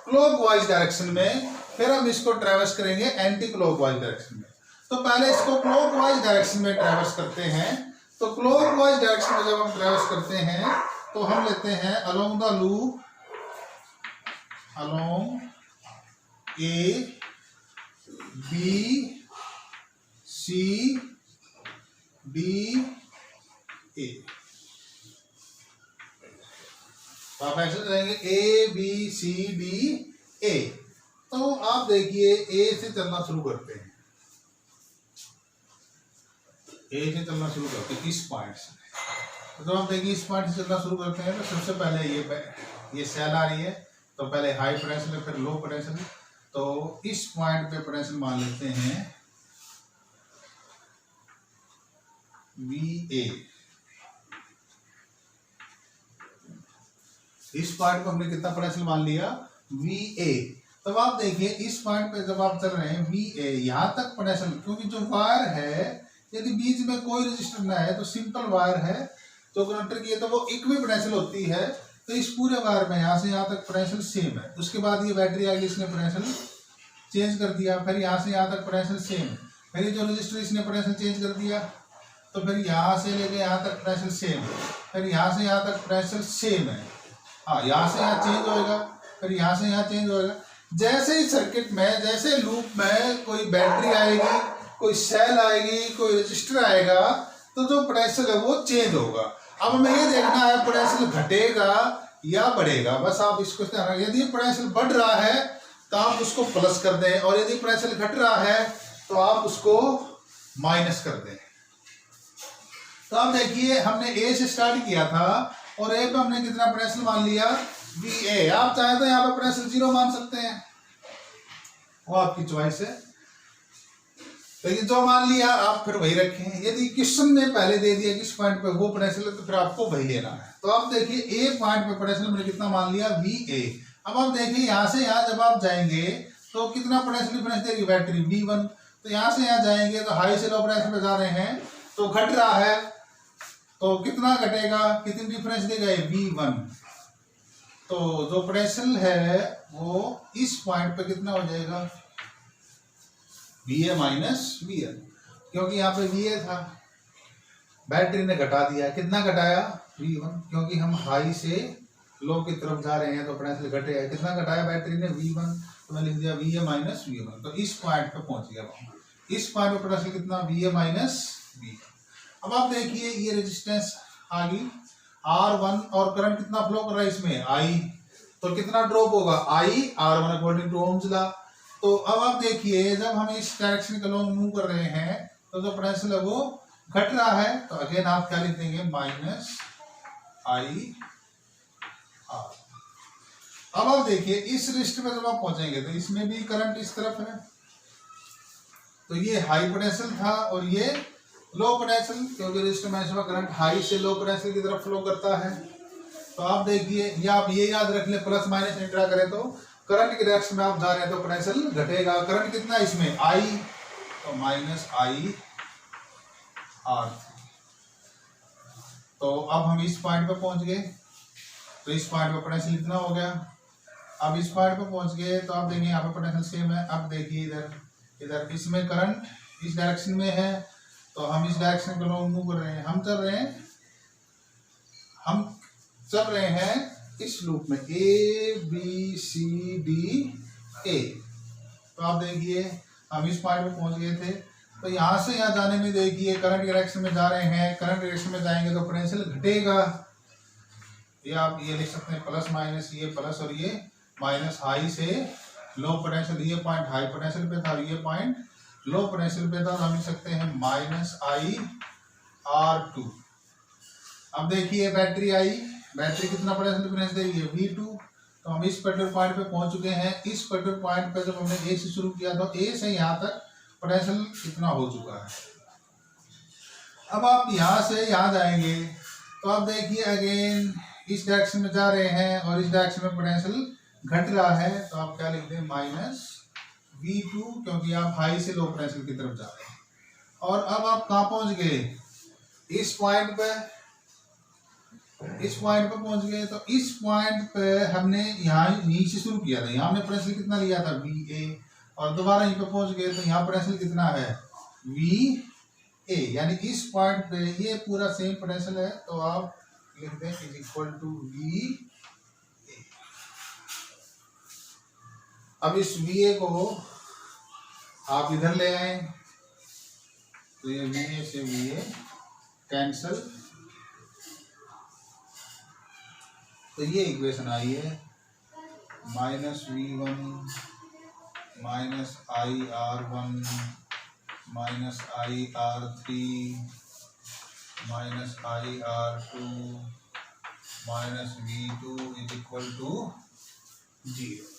क्लॉकवाइज डायरेक्शन में, फिर हम इसको ट्रैवर्स करेंगे एंटी क्लॉकवाइज डायरेक्शन में। तो पहले इसको क्लॉकवाइज डायरेक्शन में ट्रैवर्स करते हैं। तो क्लॉकवाइज डायरेक्शन में जब हम ट्रैवर्स करते हैं तो हम लेते हैं along the loop along A B C D A। तो आप ऐसे करेंगे A B C D A। तो आप देखिए A से चलना शुरू करते हैं, A से चलना शुरू करते हैं इस पॉइंट से। तो आप देखिए इस पॉइंट से चलना शुरू करते हैं तो सबसे पहले ये सेल आ रही है, तो पहले हाई पोटेंशियल फिर लो पोटेंशियल। तो इस पॉइंट पे पोटेंशियल मान लेते हैं VA। इस पॉइंट पे हमने कितना पोटेंशियल मान लिया, VA। तब आप देखिए इस पॉइंट पे जब आप चल रहे हैं VA यहां तक पोटेंशियल, क्योंकि जो वायर है यदि बीच में कोई रेजिस्टर ना है तो सिंपल वायर है तो कंडक्टर की है तो वो इक्वी पोटेंशियल होती है। तो इस पूरे वायर में यहाँ से यहाँ तक पोटेंशियल सेम है। उसके बाद ये बैटरी आ गई, इसने पोटेंशियल चेंज कर दिया, फिर यहाँ से यहाँ तक पोटेंशियल सेम, फिर ये जो रजिस्टर इसने पोटेंशियल चेंज कर दिया, तो फिर यहाँ से लेके यहाँ तक पोटेंशियल सेम, फिर यहाँ से यहाँ तक पोटेंशियल सेम है। हाँ, यहाँ से यहाँ चेंज होएगा, फिर यहाँ से यहाँ चेंज होएगा। जैसे ही सर्किट में, जैसे लूप में कोई बैटरी आएगी, कोई सेल आएगी, कोई रजिस्टर आएगा, तो जो पोटेंशियल है वो चेंज होगा। अब हमें ये देखना है पोटेंशियल घटेगा या बढ़ेगा, बस आप इसको ध्यान रखें। यदि पोटेंशियल बढ़ रहा है तो आप उसको प्लस कर दें, और यदि पोटेंशियल घट रहा है तो आप उसको माइनस कर दें। तो आप देखिए हमने ए से स्टार्ट किया था और ए पे हमने कितना पोटेंशियल मान लिया, VA। आप चाहे तो यहाँ पे पोटेंशियल 0 मान सकते हैं, वो आपकी चॉइस है, लेकिन जो मान लिया आप फिर वही रखें। यदि क्वेश्चन ने पहले दे दिया किस पॉइंट पे वो पोटेंशियल है तो फिर आपको वही लेना है। तो आप देखिए ए पॉइंट पे पोटेंशियल मैंने कितना मान लिया, VA। अब आप देखिए यहाँ से यहाँ जब आप जाएंगे तो कितना पोटेंशियल डिफरेंस देगी बैटरी, V1। तो यहाँ से यहाँ जाएंगे तो हाई से लो पोटेंशियल पे जा रहे हैं तो घट रहा है, तो कितना घटेगा, कितनी डिफरेंस देगा, V1। तो जो पोटेंशियल है वो इस पॉइंट पे कितना हो जाएगा, VA माइनस VN, क्योंकि यहाँ पे VA था, बैटरी ने घटा दिया, कितना घटाया, V1, क्योंकि हम हाई से लो की तरफ जा रहे हैं तो पोटेंशियल घटेगा, कितना घटाया बैटरी ने, V1। तो मैं लिख दिया VA माइनस V1। तो इस पॉइंट पे पहुंच गया, इस पॉइंट पे पोटेंशियल कितना, VA माइनस V1। अब आप देखिए ये रेजिस्टेंस आ गई R1 और करंट कितना फ्लो कर रहा है इसमें, I। तो कितना ड्रॉप होगा, I/R1 according to Ohm's law. तो अब आप देखिए जब हम इस डायरेक्शन के लोग मूव कर रहे हैं तो जो पोटेंशियल है वो घट रहा है, तो अगेन आप क्या लिख देंगे, माइनस I/R। अब आप देखिए इस रजिस्टर पे जब आप पहुंचेंगे तो इसमें भी करंट इस तरफ है, तो ये हाई पोटेंशियल था और ये लो पोटेंशियल, क्योंकि रजिस्टर में हमेशा करंट हाई से लो पोटेंशियल की तरफ फ्लो करता है। तो आप देखिए या आप ये याद रख ले, प्लस माइनस इंट्रा करें तो करंट की डायरेक्शन में आप जा रहे हैं तो पोटेंशियल घटेगा। करंट कितना है इसमें, I, तो माइनस I/R। तो अब हम इस पॉइंट पे पहुंच गए, तो इस पॉइंट पे पोटेंशियल इतना हो गया। अब इस पॉइंट पे पहुंच गए तो आप देखेंगे यहाँ पे पोटेंशियल सेम है। अब देखिए इधर इसमें करंट इस डायरेक्शन में है, तो हम इस डायरेक्शन को लोग मूव कर रहे हैं, हम चल रहे हैं इस लूप में ABCDA। तो आप देखिए हम इस पॉइंट पे पहुंच गए थे, तो यहाँ से यहाँ जाने में देखिए करंट डायरेक्शन में जा रहे हैं, करंट डायरेक्शन में जाएंगे तो पोटेंशियल घटेगा। ये आप ये लिख सकते हैं प्लस माइनस, ये प्लस और ये माइनस, हाई से लो पोटेंशियल, ये पॉइंट हाई पोटेंशियल पे था, ये पॉइंट लो पोटेंशियल पे था, तो हम लिख सकते हैं माइनस I/R2। अब देखिए बैटरी आई, बैटरी कितना पोटेंशियल डिफरेंस देगी, V2। तो हम इस पर्टिकुलर पॉइंट पे पहुंच चुके हैं। इस पर्टिकुलर पॉइंट पे जब हमने A से शुरू किया तो A से यहाँ तक पोटेंशियल कितना हो चुका है। अब आप यहाँ से यहाँ जाएंगे तो आप देखिए अगेन इस डायरेक्शन में जा रहे हैं और इस डायरेक्शन में पोटेंशियल घट रहा है, तो आप क्या लिखते हैं, माइनस V2, क्योंकि आप हाई से लो पोटेंशियल की तरफ जा रहे हैं। और अब आप कहाँ पहुंच गए, इस पॉइंट पे पहुंच गए। तो इस पॉइंट पे हमने यहाँ नीचे शुरू किया था, यहाँ हमने पोटेंशियल कितना लिया था, VA, और दोबारा यहीं पे पहुंच गए तो यहाँ पोटेंशियल कितना है, VA। यानी इस पॉइंट पे ये पूरा सेम पोटेंशियल है, तो आप लिखते हैं इज इक्वल टू VA। अब इस VA को आप इधर ले आए तो ये VA से VA कैंसल, तो ये इक्वेशन आई है, minus V1 minus I/R1 minus I/R3 minus I/R2 minus V2 is equal to 0।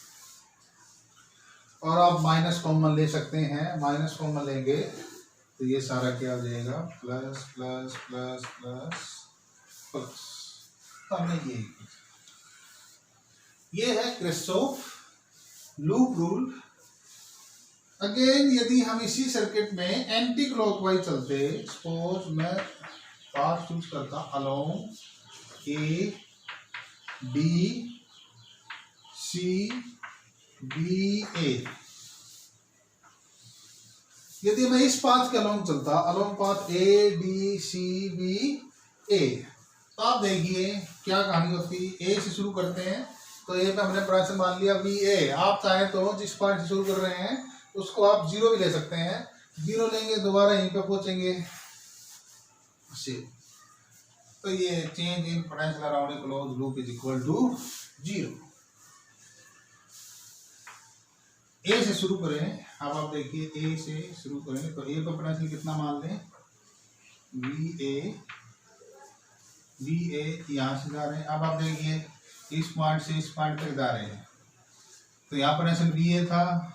और आप माइनस कॉमन ले सकते हैं, माइनस कॉमन लेंगे तो तो ये सारा क्या हो जाएगा, plus plus plus plus plus. तो हमने ये है किरचॉफ लूप रूल। अगेन यदि हम इसी सर्किट में एंटी क्लॉकवाइज चलते, सपोज मैं पाथ चूज करता along A B C B A, यदि मैं इस पाथ के अलोंग चलता, along path A D C B A, तो आप देखिए क्या कहानी होती। ए से शुरू करते हैं तो ए पे हमने पोटेंशियल मान लिया वी ए। आप चाहे तो जिस पॉइंट से शुरू कर रहे हैं उसको आप जीरो भी ले सकते हैं, जीरो लेंगे दोबारा यहीं पे पहुंचेंगे। तो ये change in potential around a closed loop is equal to zero. A से शुरू करें, अब आप देखिए ए से शुरू करें तो ए का पोटेंशियल कितना मान लें, वी ए यहाँ से जा रहे हैं। अब आप देखिए इस पॉइंट से इस पॉइंट तक जा रहे हैं, तो यहाँ पोटेंशियल वी ए था,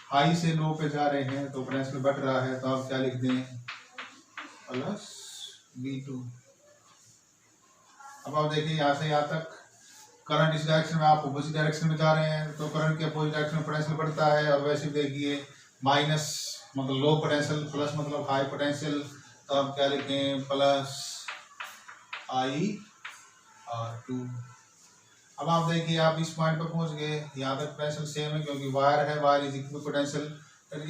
हाई से लो पे जा रहे हैं तो पोटेंशियल बढ़ रहा है, तो आप क्या लिख दें, प्लस V2। अब आप देखिए यहाँ से यहाँ तक करंट इस डायरेक्शन में, आप अपोजिट डायरेक्शन में जा रहे हैं तो करंट के अपोजिट डायरेक्शन में पोटेंशियल बढ़ता है। और वैसे देखिए माइनस मतलब लो पोटेंशियल, प्लस मतलब हाई पोटेंशियल, तो आप क्या लिखें, प्लस I/R2। अब आप देखिए आप इस पॉइंट पर पहुंच गए, यहाँ तक पोटेंशियल सेम है क्योंकि वायर है, वायर इज इक्वल पोटेंशियल।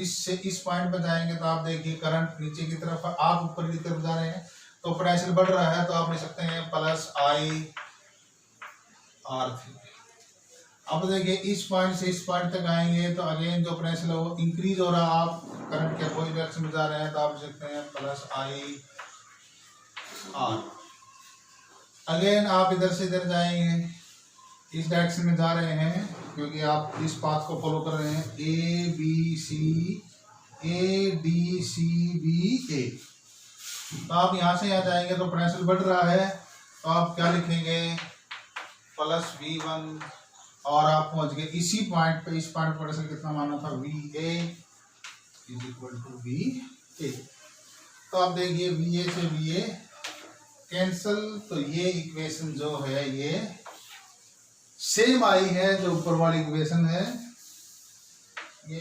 इससे इस पॉइंट पर जाएंगे तो आप देखिए करंट नीचे की तरफ, आप ऊपर की तरफ जा रहे हैं तो पोटेंशियल बढ़ रहा है, तो आप लिख सकते हैं प्लस I/R3। अब देखिए इस पॉइंट से इस पॉइंट तक आएंगे तो अगेन जो पोटेंशियल है वो इंक्रीज हो रहा है, आप करंट के अपोजिट डायरेक्शन में जा रहे हैं तो आप लिख सकते हैं प्लस I/R। अगेन आप इधर से इधर जाएंगे, इस डायरेक्शन में जा रहे हैं क्योंकि आप इस पाथ को फॉलो कर रहे हैं, ए डी सी बी ए। तो आप यहाँ से यहाँ जाएंगे तो पोटेंशियल बढ़ रहा है, तो आप क्या लिखेंगे, प्लस V1। और आप पहुंच गए इसी पॉइंट पे, इस पॉइंट पर पोटेंशियल कितना माना था, VA is equal to VA। तो आप देखिए VA से VA कैंसल, तो ये इक्वेशन जो है ये सेम आई है जो ऊपर वाली इक्वेशन है, ये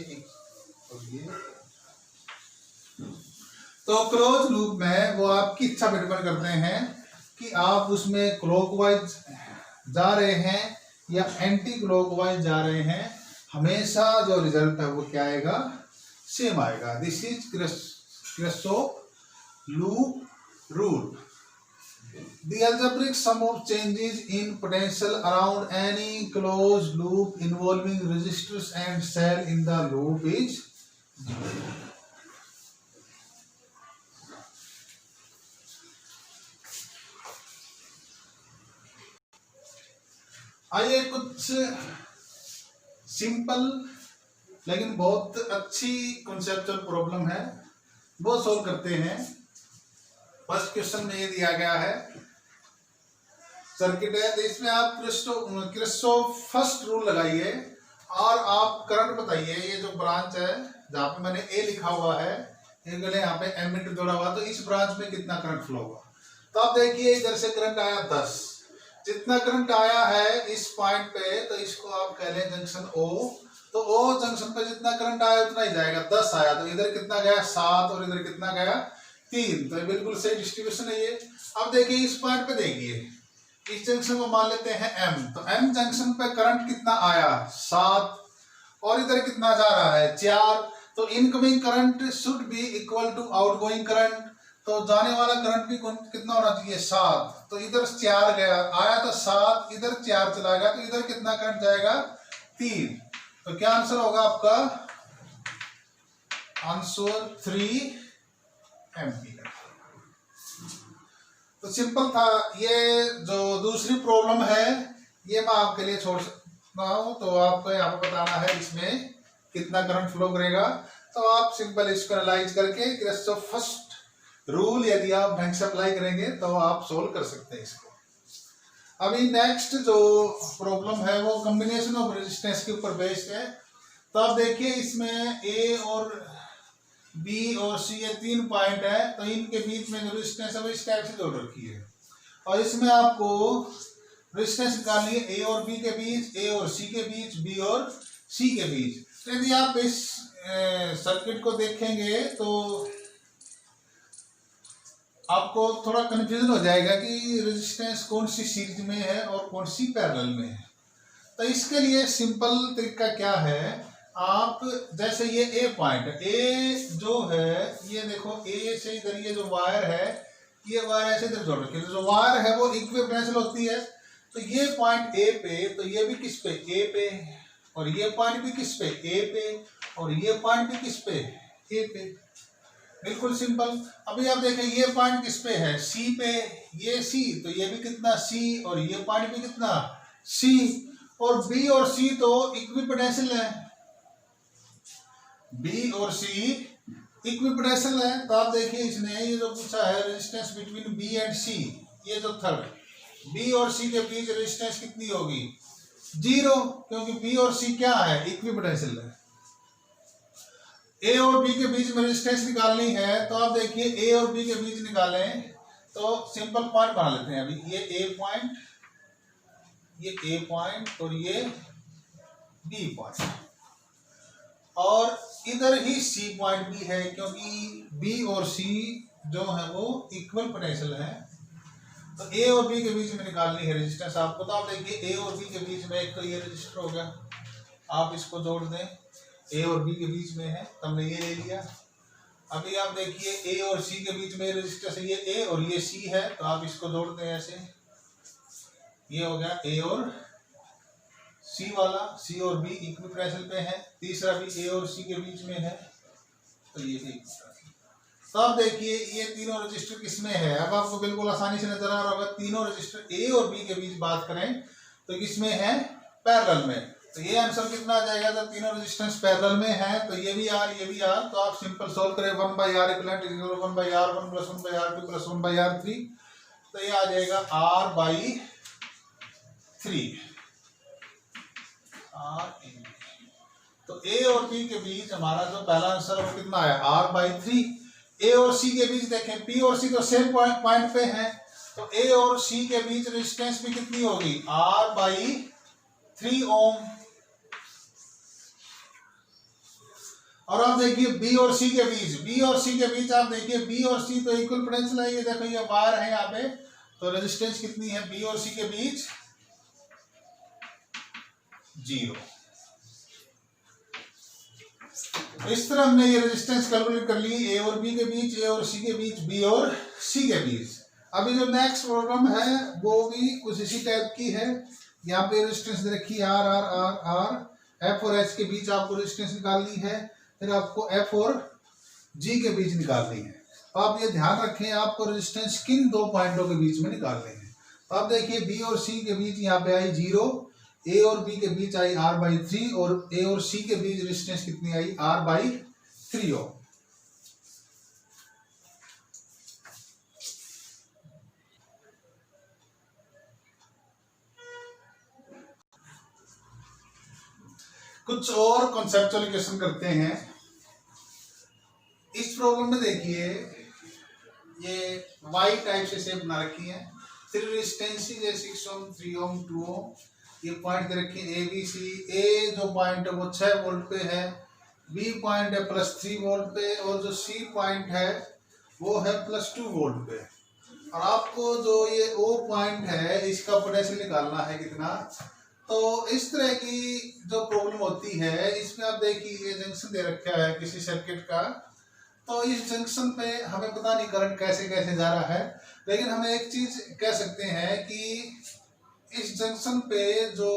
तो क्लोज लूप में वो आपकी इच्छा पे डिपेंड करते हैं कि आप उसमें क्लॉकवाइज जा रहे हैं या एंटी क्लॉकवाइज जा रहे हैं, हमेशा जो रिजल्ट है वो क्या आएगा, सेम आएगा। This is Kirchhoff loop rule. The algebraic sum of changes in potential around any closed loop involving resistors and cell in the loop is 0. आइए कुछ सिंपल लेकिन बहुत अच्छी कॉन्सेप्चुअल प्रॉब्लम है वो सॉल्व करते हैं। फर्स्ट क्वेश्चन में ये दिया गया है, सर्किट है, तो इसमें आप किरचॉफ फर्स्ट रूल लगाइए और आप करंट बताइए। ये जो ब्रांच है जहाँ पे मैंने ए लिखा हुआ है, यहाँ पे एमीटर जोड़ा हुआ, तो इस ब्रांच में कितना करंट फ्लो हुआ। तो आप देखिए इधर से करंट आया 10, जितना करंट आया है इस पॉइंट पे, तो इसको आप कह लें जंक्शन O, तो O जंक्शन पे जितना करंट आया उतना ही जाएगा, 10 आया तो इधर कितना गया 7 और इधर कितना गया 3, तो बिल्कुल सही डिस्ट्रीब्यूशन है ये। अब देखिए इस पॉइंट पे देखिए, इस जंक्शन को मान लेते हैं M, तो M जंक्शन पे करंट कितना आया 7 और इधर कितना जा रहा है 4, तो incoming current should be equal to outgoing current, तो जाने वाला करंट भी कितना होना चाहिए 7, तो इधर 4 गया, आया था 7, इधर 4 चला गया, तो इधर कितना करंट जाएगा 3, तो क्या आंसर होगा आपका, आंसर 3 एम्पीयर। तो सिंपल था। ये जो दूसरी प्रॉब्लम है ये मैं आपके लिए छोड़ सकता हूं, तो आपको यहाँ पे बताना है इसमें कितना करंट फ्लो करेगा, तो आप सिंपल इसको एनालाइज करके किरचॉफ फर्स्ट रूल यदि आप ढंग से अप्लाई करेंगे तो आप सोल्व कर सकते हैं इसको। अभी नेक्स्ट जो प्रॉब्लम है वो कॉम्बिनेशन ऑफ रेजिस्टेंस के ऊपर बेस्ड है। तो आप देखिए इसमें ए और बी और सी, ये 3 पॉइंट है, तो इनके बीच में जो रेजिस्टेंस है वो इस टाइप से जोड़ रखी है। और इसमें आपको रेजिस्टेंस निकालनी है ए और बी के बीच, ए और सी के बीच, बी और सी के बीच। तो यदि आप इस सर्किट को देखेंगे तो आपको थोड़ा कंफ्यूजन हो जाएगा कि रेजिस्टेंस कौन सी सीरीज में है और कौन सी पैरेलल में है। तो इसके लिए सिंपल तरीका क्या है, आप जैसे ये ए पॉइंट, ए जो है ये देखो, ए से इधर ये जो वायर है, ये वायर ऐसे इधर जोड़ रखी है, तो जो वायर है वो इक्विपोटेंशियल होती है। तो ये पॉइंट ए पे, तो ये भी किस पे, ए पे, और ये पॉइंट भी किस पे, ए पे, और ये पॉइंट भी किस पे, ए पे। बिल्कुल सिंपल। अभी आप देखें ये पॉइंट किस पे है, सी पे, ये सी, तो ये भी कितना सी, और ये पॉइंट भी कितना सी, और बी और सी तो इक्विपोटेंशियल है, बी और सी इक्विपोटेंशियल है। तो आप देखिए इसने ये जो पूछा है रेजिस्टेंस बिटवीन बी एंड सी, ये जो थर्ड, बी और सी के बीच रेजिस्टेंस कितनी होगी, 0, क्योंकि बी और सी क्या है, इक्विपोटेंशियल है। ए और बी के बीच में रेजिस्टेंस निकालनी है, तो आप देखिए ए और बी के बीच निकालें तो सिंपल पॉइंट बना लेते हैं। अभी ये ए पॉइंट, ये ए पॉइंट, और ये बी पॉइंट, और इधर ही सी पॉइंट भी है, क्योंकि बी और सी जो है वो इक्वल पोटेंशियल है। तो ए और बी के बीच में निकालनी है रेजिस्टेंस आपको। तो आप देखिए ए और बी के बीच में एक तो ये रजिस्टर हो गया, आप इसको जोड़ दें, ए और बी के बीच में है, तो हमने ये ले लिया। अभी आप देखिए ए और सी के बीच में रेजिस्टेंस है, ये ए और ये सी है, तो आप इसको जोड़ दें ऐसे, ये हो गया ए और सी वाला, सी और बी इक्विपोटेंशियल पे है। तीसरा भी ए और सी के बीच में है, तो ये भी। तो अब देखिए ये तीनों रजिस्टर किसमें है, अब आपको बिल्कुल आसानी से नजर आ रहा होगा। तीनों रजिस्टर ए और बी के बीच बात करें तो किसमें है, पैरेलल में। तो ये आंसर कितना आ जाएगा, जब तीनों रेजिस्टेंस पैरेलल में है, तो ये भी आर, ये भी आर, तो आप सिंपल सोल्व करें, 1/r equivalent equal 1/r 1 + 1/r 2 + 1/r 3, तो ये आ जाएगा r/3 r। तो ए और बी के बीच हमारा जो पहला आंसर वो कितना आया, r/3। ए और सी के बीच देखें, पी और सी तो सेम पॉइंट पे हैं, तो ए और सी के बीच रेजिस्टेंस भी कितनी होगी, r/3 ओम। और आप देखिए बी और सी के बीच, बी और सी के बीच आप देखिए बी और सी तो इक्वल पोटेंशियल है, ये देखो ये वायर है यहाँ पे, तो रेजिस्टेंस कितनी है बी और सी के बीच, 0। इस तरह हमने ये रेजिस्टेंस कैलकुलेट कर ली, ए और बी के बीच, ए और सी के बीच, बी और सी के बीच। अभी जो नेक्स्ट प्रॉब्लम है वो भी कुछ इसी टाइप की है। यहाँ पे रेजिस्टेंस दे रखी है R R R R, F और एच के बीच आपको रेजिस्टेंस निकालनी है, फिर आपको एफ और जी के बीच निकालनी है। तो आप ये ध्यान रखें आपको रेजिस्टेंस किन दो पॉइंटों के बीच में निकालने हैं। तो आप देखिए बी और सी के बीच यहाँ पे आई 0, ए और बी के बीच आई r/3, और ए और सी के बीच रेजिस्टेंस कितनी आई, r/3 ओम। कुछ और कॉन्सेप्चुअल क्वेश्चन करते हैं। इस प्रॉब्लम में देखिए ये वाई टाइप से शेप बना रखी है, फिर रेजिस्टेंस है 6 ओम, 3 ओम, 2 ओम, ये पॉइंट दे रखे हैं ए बी सी। ए जो पॉइंट है वो 6 वोल्ट पे है, बी पॉइंट है +3 वोल्ट पे, और जो सी पॉइंट है वो है +2 वोल्ट पे। और आपको जो ये ओ पॉइंट है इसका पोटेंशियल निकालना है कितना। तो इस तरह की जो प्रॉब्लम होती है इसमें आप देखिए ये जंक्शन दे रखा है किसी सर्किट का, तो इस जंक्शन पे हमें पता नहीं करंट कैसे कैसे जा रहा है, लेकिन हम एक चीज कह सकते हैं कि इस जंक्शन पे जो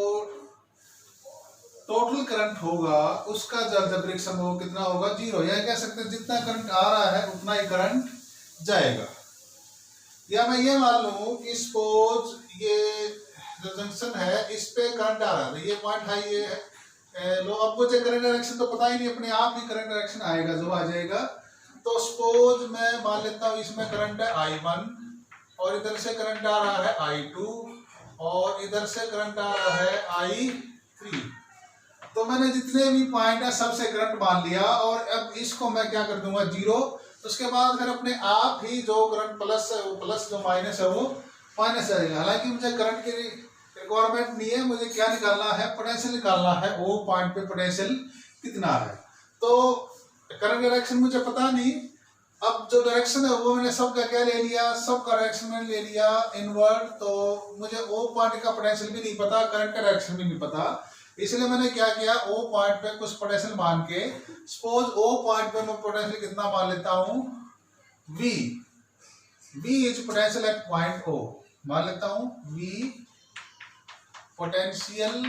टोटल करंट होगा उसका जो अलजेब्रिक सम वो कितना होगा, 0। यह कह सकते हैं जितना करंट आ रहा है उतना ही करंट जाएगा। या मैं ये मान लूं कि सपोज ये जो जंक्शन है इस पे करंट आ रहा है, ये पॉइंट है, ये लो, अब मुझे करंट डायरेक्शन तो पता ही नहीं, अपने आप ही करंट डायरेक्शन आएगा जो आ जाएगा। तो सपोज मैं मान लेता हूँ इसमें करंट है I1, और इधर से करंट आ रहा है I2, और इधर से करंट आ रहा है I3। तो मैंने जितने भी पॉइंट है सबसे करंट मान लिया और अब इसको मैं क्या कर दूंगा 0। तो उसके बाद फिर अपने आप ही जो करंट प्लस है वो प्लस, जो माइनस है वो माइनस आ जाएगा। हालांकि मुझे करंट की रिक्वायरमेंट नहीं है, मुझे क्या निकालना है, पोटेंशियल निकालना है, वो पॉइंट पे पोटेंशियल कितना है। तो करंट डायरेक्शन मुझे पता नहीं, अब जो डायरेक्शन है वो मैंने सबका क्या ले लिया, सबका डायरेक्शन मैंने ले लिया इनवर्ड। तो मुझे ओ पॉइंट का पोटेंशियल भी नहीं पता, करंट का डायरेक्शन भी नहीं पता, इसलिए मैंने क्या किया, ओ पॉइंट पे कुछ पोटेंशियल मान के, सपोज ओ पॉइंट पे मैं पोटेंशियल कितना मान लेता हूं V, V is potential at point O, मान लेता हूं V potential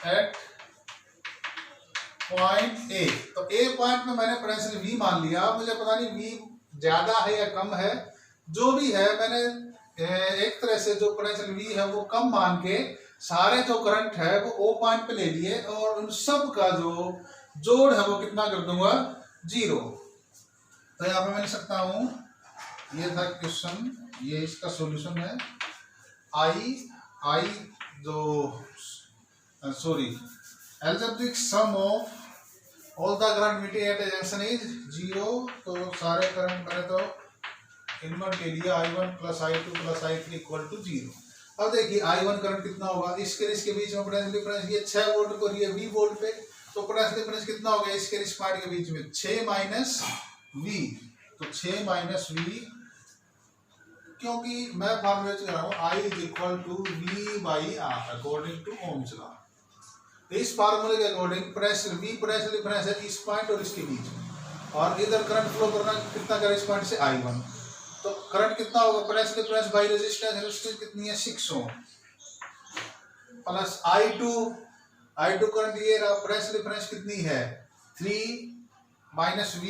at point A। तो A पॉइंट में मैंने पोटेंशियल V मान लिया, मुझे पता नहीं V ज्यादा है या कम है, जो भी है मैंने एक तरह से जो पोटेंशियल V है वो कम मान के सारे जो करंट है वो O पॉइंट पे ले लिए और उन सब का जो जोड़ है वो कितना कर दूंगा 0। तो यहाँ पे मैं लिख सकता हूं, ये था क्वेश्चन, ये इसका सॉल्यूशन है। आई जो sorry algebraic sum of all the current meeting at a junction is 0। तो सारे करंट मैंने तो इनवर्ट ले लिया, I1 plus I2 plus I3 equal to 0। अब देखिए I1 करंट कितना होगा, इसके बीच में पोटेंशियल डिफरेंस ये 6 वोल्ट और ये 20 वोल्ट पे, तो पोटेंशियल डिफरेंस कितना हो गया इसके इस पार्ट के बीच में 6 माइनस V। तो 6 माइनस V, क्योंकि मैं फॉर्मूला यूज कर रहा हूं I is equal to V by R according to Ohm's law. तो इस फार्मूले के according potential V potential difference है इस पॉइंट और इसके बीच में, और इधर करंट फ्लो करना कितना करे इस पॉइंट से I1। तो करंट कितना होगा, potential difference by resistance, resistance कितनी है 6 ओम, प्लस I2 करंट ये रहा, पोटेंशियल डिफरेंस कितनी है 3 minus V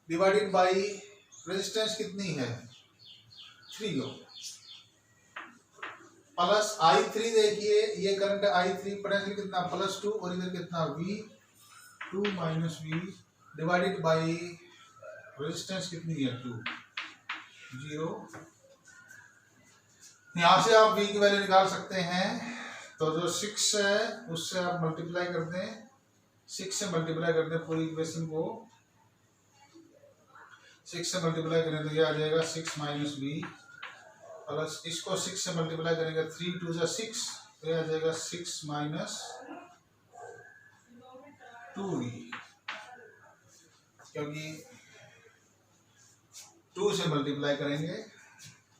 divided by resistance कितनी है 3 ओम, प्लस I3 देखिए ये करंट है I3, पोटेंशियल कितना +2 और इधर कितना V 2 minus V divided by resistance कितनी है 2 0। यहां से आप V की वैल्यू निकाल सकते हैं। तो जो 6 है उससे आप मल्टीप्लाई कर दें, 6 से मल्टीप्लाई कर दें पूरी इक्वेशन को, 6 से मल्टीप्लाई करें तो ये आ जाएगा 6 माइनस V, प्लस इसको 6 से मल्टीप्लाई करेंगे 3 2 जा 6, तो ये आ जाएगा 6 माइनस 2V, क्योंकि 2 से मल्टीप्लाई करेंगे।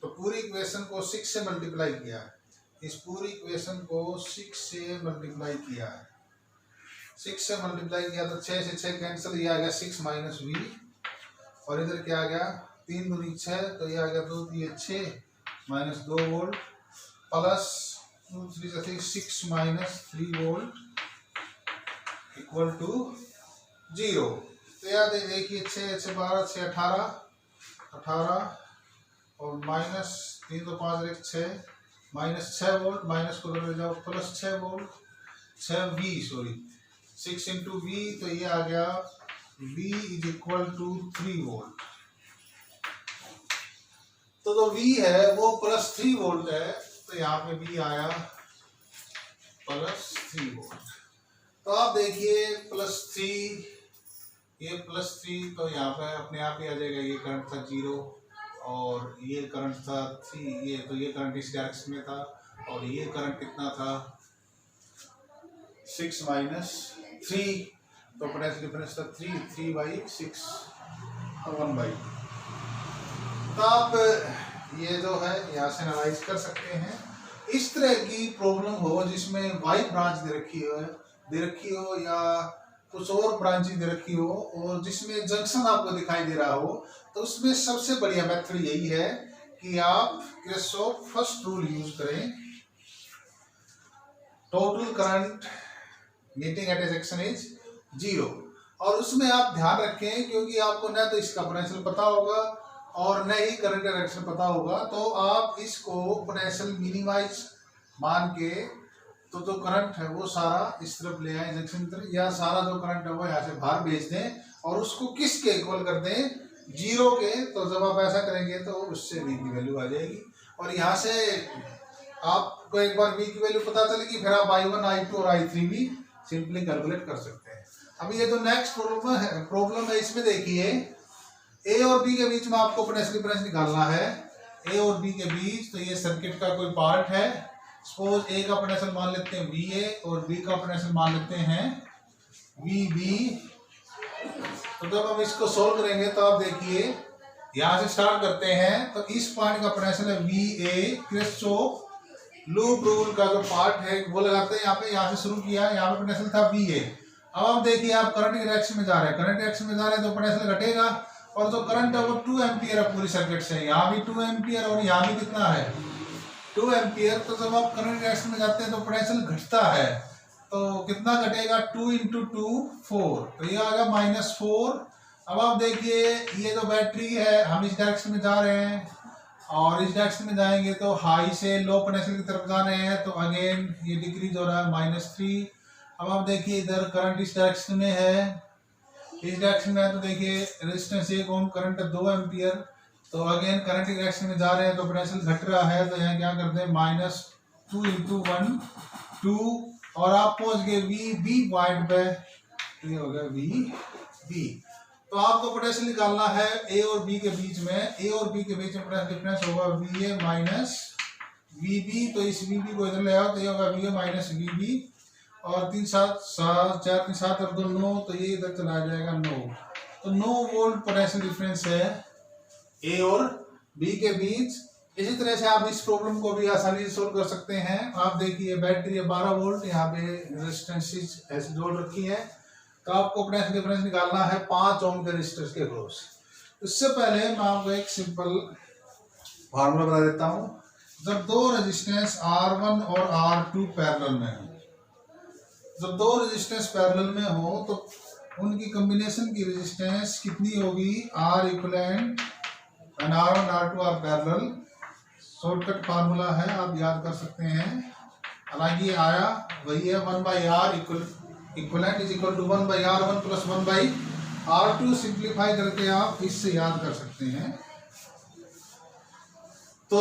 तो पूरी इक्वेशन को 6 से मल्टीप्लाई किया, इस पूरी इक्वेशन को 6 से मल्टीप्लाई किया है, 6 से मल्टीप्लाई किया तो 6 से 6 कैंसिल, ये आ गया 6 माइनस V, और इधर क्या आ गया 3 दूनी 6, तो ये आ गया 2 3 6 minus 2 volt, plus 2 3 6 minus 3 volt equal to 0। तो याद है देखिए 6 6 12 6 18 और माइनस 3 2 5 1 6 माइनस 6 वोल्ट, माइनस को ले जाओ plus 6 volt 6V 6 into V, तो ये आ गया V is equal to 3 volt. तो जो V है वो +3 वोल्ट है, तो यहाँ पे V आया +3 वोल्ट। तो आप देखिए +3, ये +3, तो यहाँ पे अपने आप ही आ जाएगा, ये करंट था 0 और ये करंट था 3, ये तो ये करंट इस डायरेक्शन में था, और ये करंट कितना था 6 माइनस 3, तो पोटेंशियल डिफरेंस था 3/6 और 1/। तो आप ये जो है यहाँ से एनालाइज कर सकते हैं। इस तरह की प्रॉब्लम हो जिसमें वाई ब्रांच दे रखी हो या कुछ और ब्रांचेज दे रखी हो और जिसमें जंक्शन आपको दिखाई दे रहा हो, तो उसमें सबसे बढ़िया मेथड यही है कि आप किरचॉफ फर्स्ट रूल यूज करें, total current meeting at a junction is 0, और उसमें आप ध्यान रखें क्योंकि आपको न तो इसका पोटेंशियल पता होगा और न ही करंट डायरेक्शन पता होगा, तो आप इसको पोटेंशियल मिनिमाइज मान के तो जो करंट है वो सारा इस तरफ ले आए जंक्शन की तरफ, या सारा जो करंट है वो यहाँ से बाहर भेज दें और उसको किसके इक्वल कर दें 0 के। तो जब आप ऐसा करेंगे तो उससे V की वैल्यू आ जाएगी, और यहाँ से आप आपको एक बार V की वैल्यू पता चलेगी, फिर आप I1, I2 और I3 भी सिंपली कैलकुलेट कर सकते हैं। अब ये जो नेक्स्ट प्रॉब्लम है इसमें देखिए A और B के बीच में आपको पोटेंशियल डिफरेंस निकालना है। A और B के बीच, तो ये सर्किट का कोई पार्ट है, सपोज A का पोटेंशियल मान लेते हैं VA और B का पोटेंशियल मान लेते हैं VB। तो जब हम इसको सोल्व करेंगे तो आप देखिए यहाँ से स्टार्ट करते हैं, तो इस पॉइंट का पोटेंशियल है VA, किरचॉफ लूप रूल का जो पार्ट है वो लगाते हैं यहाँ से शुरू किया, यहाँ पे पोटेंशियल था VA। अब आप देखिए आप करंट की डायरेक्शन में जा रहे हैं, करंट डायरेक्शन में जा रहे हैं तो पोटेंशियल घटेगा, और जो करंट है वो 2 एम्पियर है पूरी सर्किट से, यहाँ भी 2 एम्पियर और यहाँ भी कितना है 2 एम्पियर। तो जब आप करंट डायरेक्शन में जाते हैं तो पोटेंशियल घटता है, तो कितना घटेगा 2 × 2 4, तो ये आ गया -4। अब आप देखिए ये जो बैटरी है हम इस डायरेक्शन में जा रहे हैं और इस डायरेक्शन में जाएंगे तो हाई से लो पोटेंशियल की तरफ जा रहे हैं, तो अगेन ये डिक्रीज हो रहा है -3। अब आप देखिए इधर करंट इस डायरेक्शन में है, इस डायरेक्शन में है, तो देखिए रेजिस्टेंस 1 ओम, करंट 2 एम्पियर, तो अगेन करंट की डायरेक्शन में जा रहे हैं तो पोटेंशियल घट रहा है, तो यहाँ क्या करते हैं -2 × 1 2, और आप पहुंच गए VB पॉइंट पे, ये हो गया VB। तो आपको पोटेंशियल निकालना है A और B के बीच में, A और B के बीच में पोटेंशियल डिफरेंस होगा VA - VB, तो इस VB को इधर ले आओ तो ये होगा VA - VB, और 3 7 4 3 7 और 2 9, तो ये इधर चला जाएगा 9, तो 9 वोल्ट पोटेंशियल डिफरेंस है A और B के बीच। इसी तरह से आप इस प्रॉब्लम को भी आसानी से सोल्व कर सकते हैं। आप देखिए बैटरी है 12 वोल्ट, यहाँ पे रेजिस्टेंस ऐसे जोड़ रखी है, तो आपको पोटेंशियल डिफरेंस निकालना है 5 ओम के रेजिस्टेंस के अक्रॉस। उससे पहले मैं आपको एक सिंपल फार्मूला बता देता हूँ। जब दो रेजिस्टेंस R1 और R2 पैरेलल में हो, जब दो रेजिस्टेंस पैरेलल में हो तो उनकी कॉम्बिनेशन की रेजिस्टेंस कितनी होगी, R equivalent and R1 R2 are parallel. Shortcut formula है, आप याद कर सकते हैं, हालांकि आया वही है 1/R equivalent is equal to 1/R1 + 1/R2। Simplify करके आप इससे याद कर सकते हैं। तो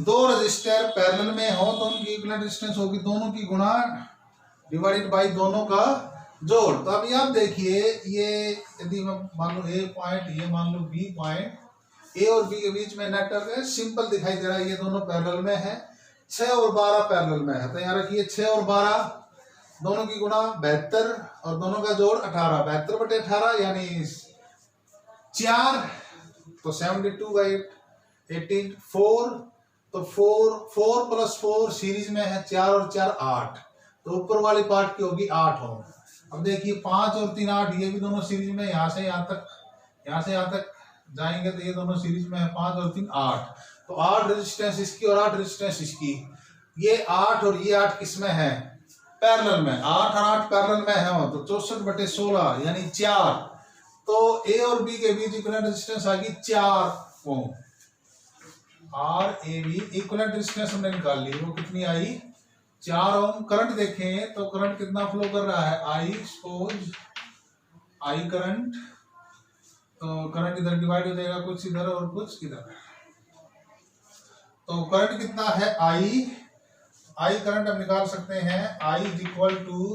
दो रजिस्टर पैरेलल में हो तो उनकी इक्विवेलेंट रेजिस्टेंस होगी दोनों की गुणा डिवाइडेड बाय दोनों का जोड़। तो अभी आप देखिए ये यदि मान लो A पॉइंट, ये मान लो B पॉइंट, A और B के बीच में नेटवर्क है, सिंपल दिखाई दे रहा है, ये दोनों पैरेलल में है, 6 और 12 पैरेलल में है, तो यहाँ रखिए 6 और 12 दोनों की गुणा 72 और दोनों का जोड़ 18, 72/18 यानी 4, तो 72/18 4, तो 4 + 4 सीरीज में है, 4 और 4 8, तो ऊपर वाली पार्ट की होगी 8 ओम। अब देखिए 5 और 3 8, ये भी दोनों सीरीज में, यहाँ से यहाँ तक जाएंगे तो ये दोनों सीरीज में है, 5 और 3 8, तो 8 रेजिस्टेंस इसकी और 8 रेजिस्टेंस इसकी, ये 8 और ये 8 किसमें है पैरेलल में, 8 और 8 पैरेलल में है, तो 64/16 यानी 4, तो A और B के बीच इक्विवेलेंट रेजिस्टेंस आ गई 4 ओम। RAB इक्विवेलेंट रेजिस्टेंस हमने निकाल ली, वो कितनी आई 4 ओम। करंट देखें तो करंट कितना फ्लो कर रहा है, I करंट, तो करंट इधर डिवाइड हो जाएगा, कुछ इधर और कुछ इधर, तो करंट कितना है I करंट हम निकाल सकते हैं, I =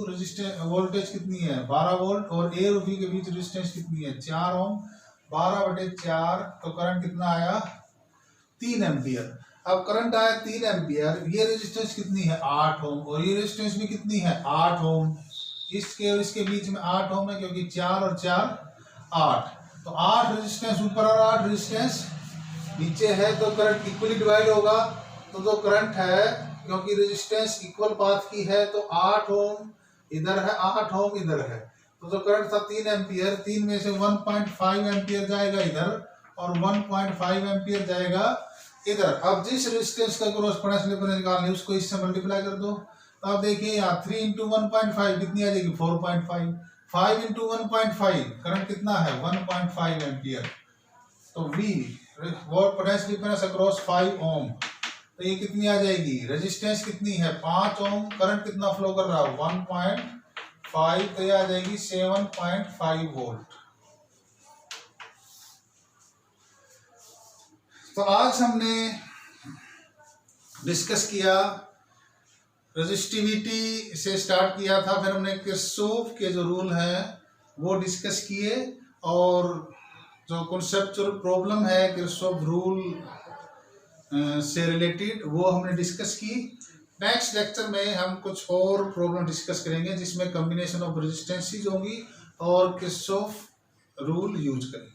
रेजिस्टेंस वोल्टेज कितनी है 12 वोल्ट, और A और B के बीच रेजिस्टेंस कितनी है 4 ओम, 12/4, तो करंट कितना आया 3 एम्पियर। अब करंट आया 3 एम्पियर, ये रेजिस्टेंस कितनी है 8 ओम, और ये रेजिस्टेंस भी कितनी है 8 ओम, इसके और इसके बीच में 8 ओम है, क्योंकि 4 और 4 8, तो 8 रेजिस्टेंस ऊपर और 8 रेजिस्टेंस नीचे है, तो करंट इक्वली डिवाइड होगा। तो जो करंट है, क्योंकि रेजिस्टेंस इक्वल पाथ की है, तो 8 ओम इधर है, 8 ओम इधर है, तो जो करंट था 3 एम्पियर, 3 में से 1.5 एम्पियर जाएगा इधर और 1.5 एम्पियर जाएगा इधर। अब जिस रेजिस्टेंस का क्रॉस पोटेंशियल डिफरेंस निकालनी है उसको इससे मल्टीप्लाई कर दो, तो आप देखिए यहाँ 3 × 1.5 कितनी आ जाएगी 4.5, 5 × 1.5 करंट कितना है 1.5 एम्पियर, तो V volt potential difference across 5 ओम, तो ये कितनी आ जाएगी, रेजिस्टेंस कितनी है 5 ओम, करंट कितना फ्लो कर रहा है 1.5, तो ये आ जाएगी 7.5 वोल्ट। तो आज हमने डिस्कस किया रजिस्टिविटी से स्टार्ट किया था, फिर हमने किरचॉफ के जो रूल हैं वो डिस्कस किए, और जो कॉन्सेप्चुअल प्रॉब्लम है किरचॉफ रूल से रिलेटेड वो हमने डिस्कस की। नेक्स्ट लेक्चर में हम कुछ और प्रॉब्लम डिस्कस करेंगे जिसमें कॉम्बिनेशन ऑफ रेजिस्टेंसीज होंगी और किरचॉफ रूल यूज करेंगे।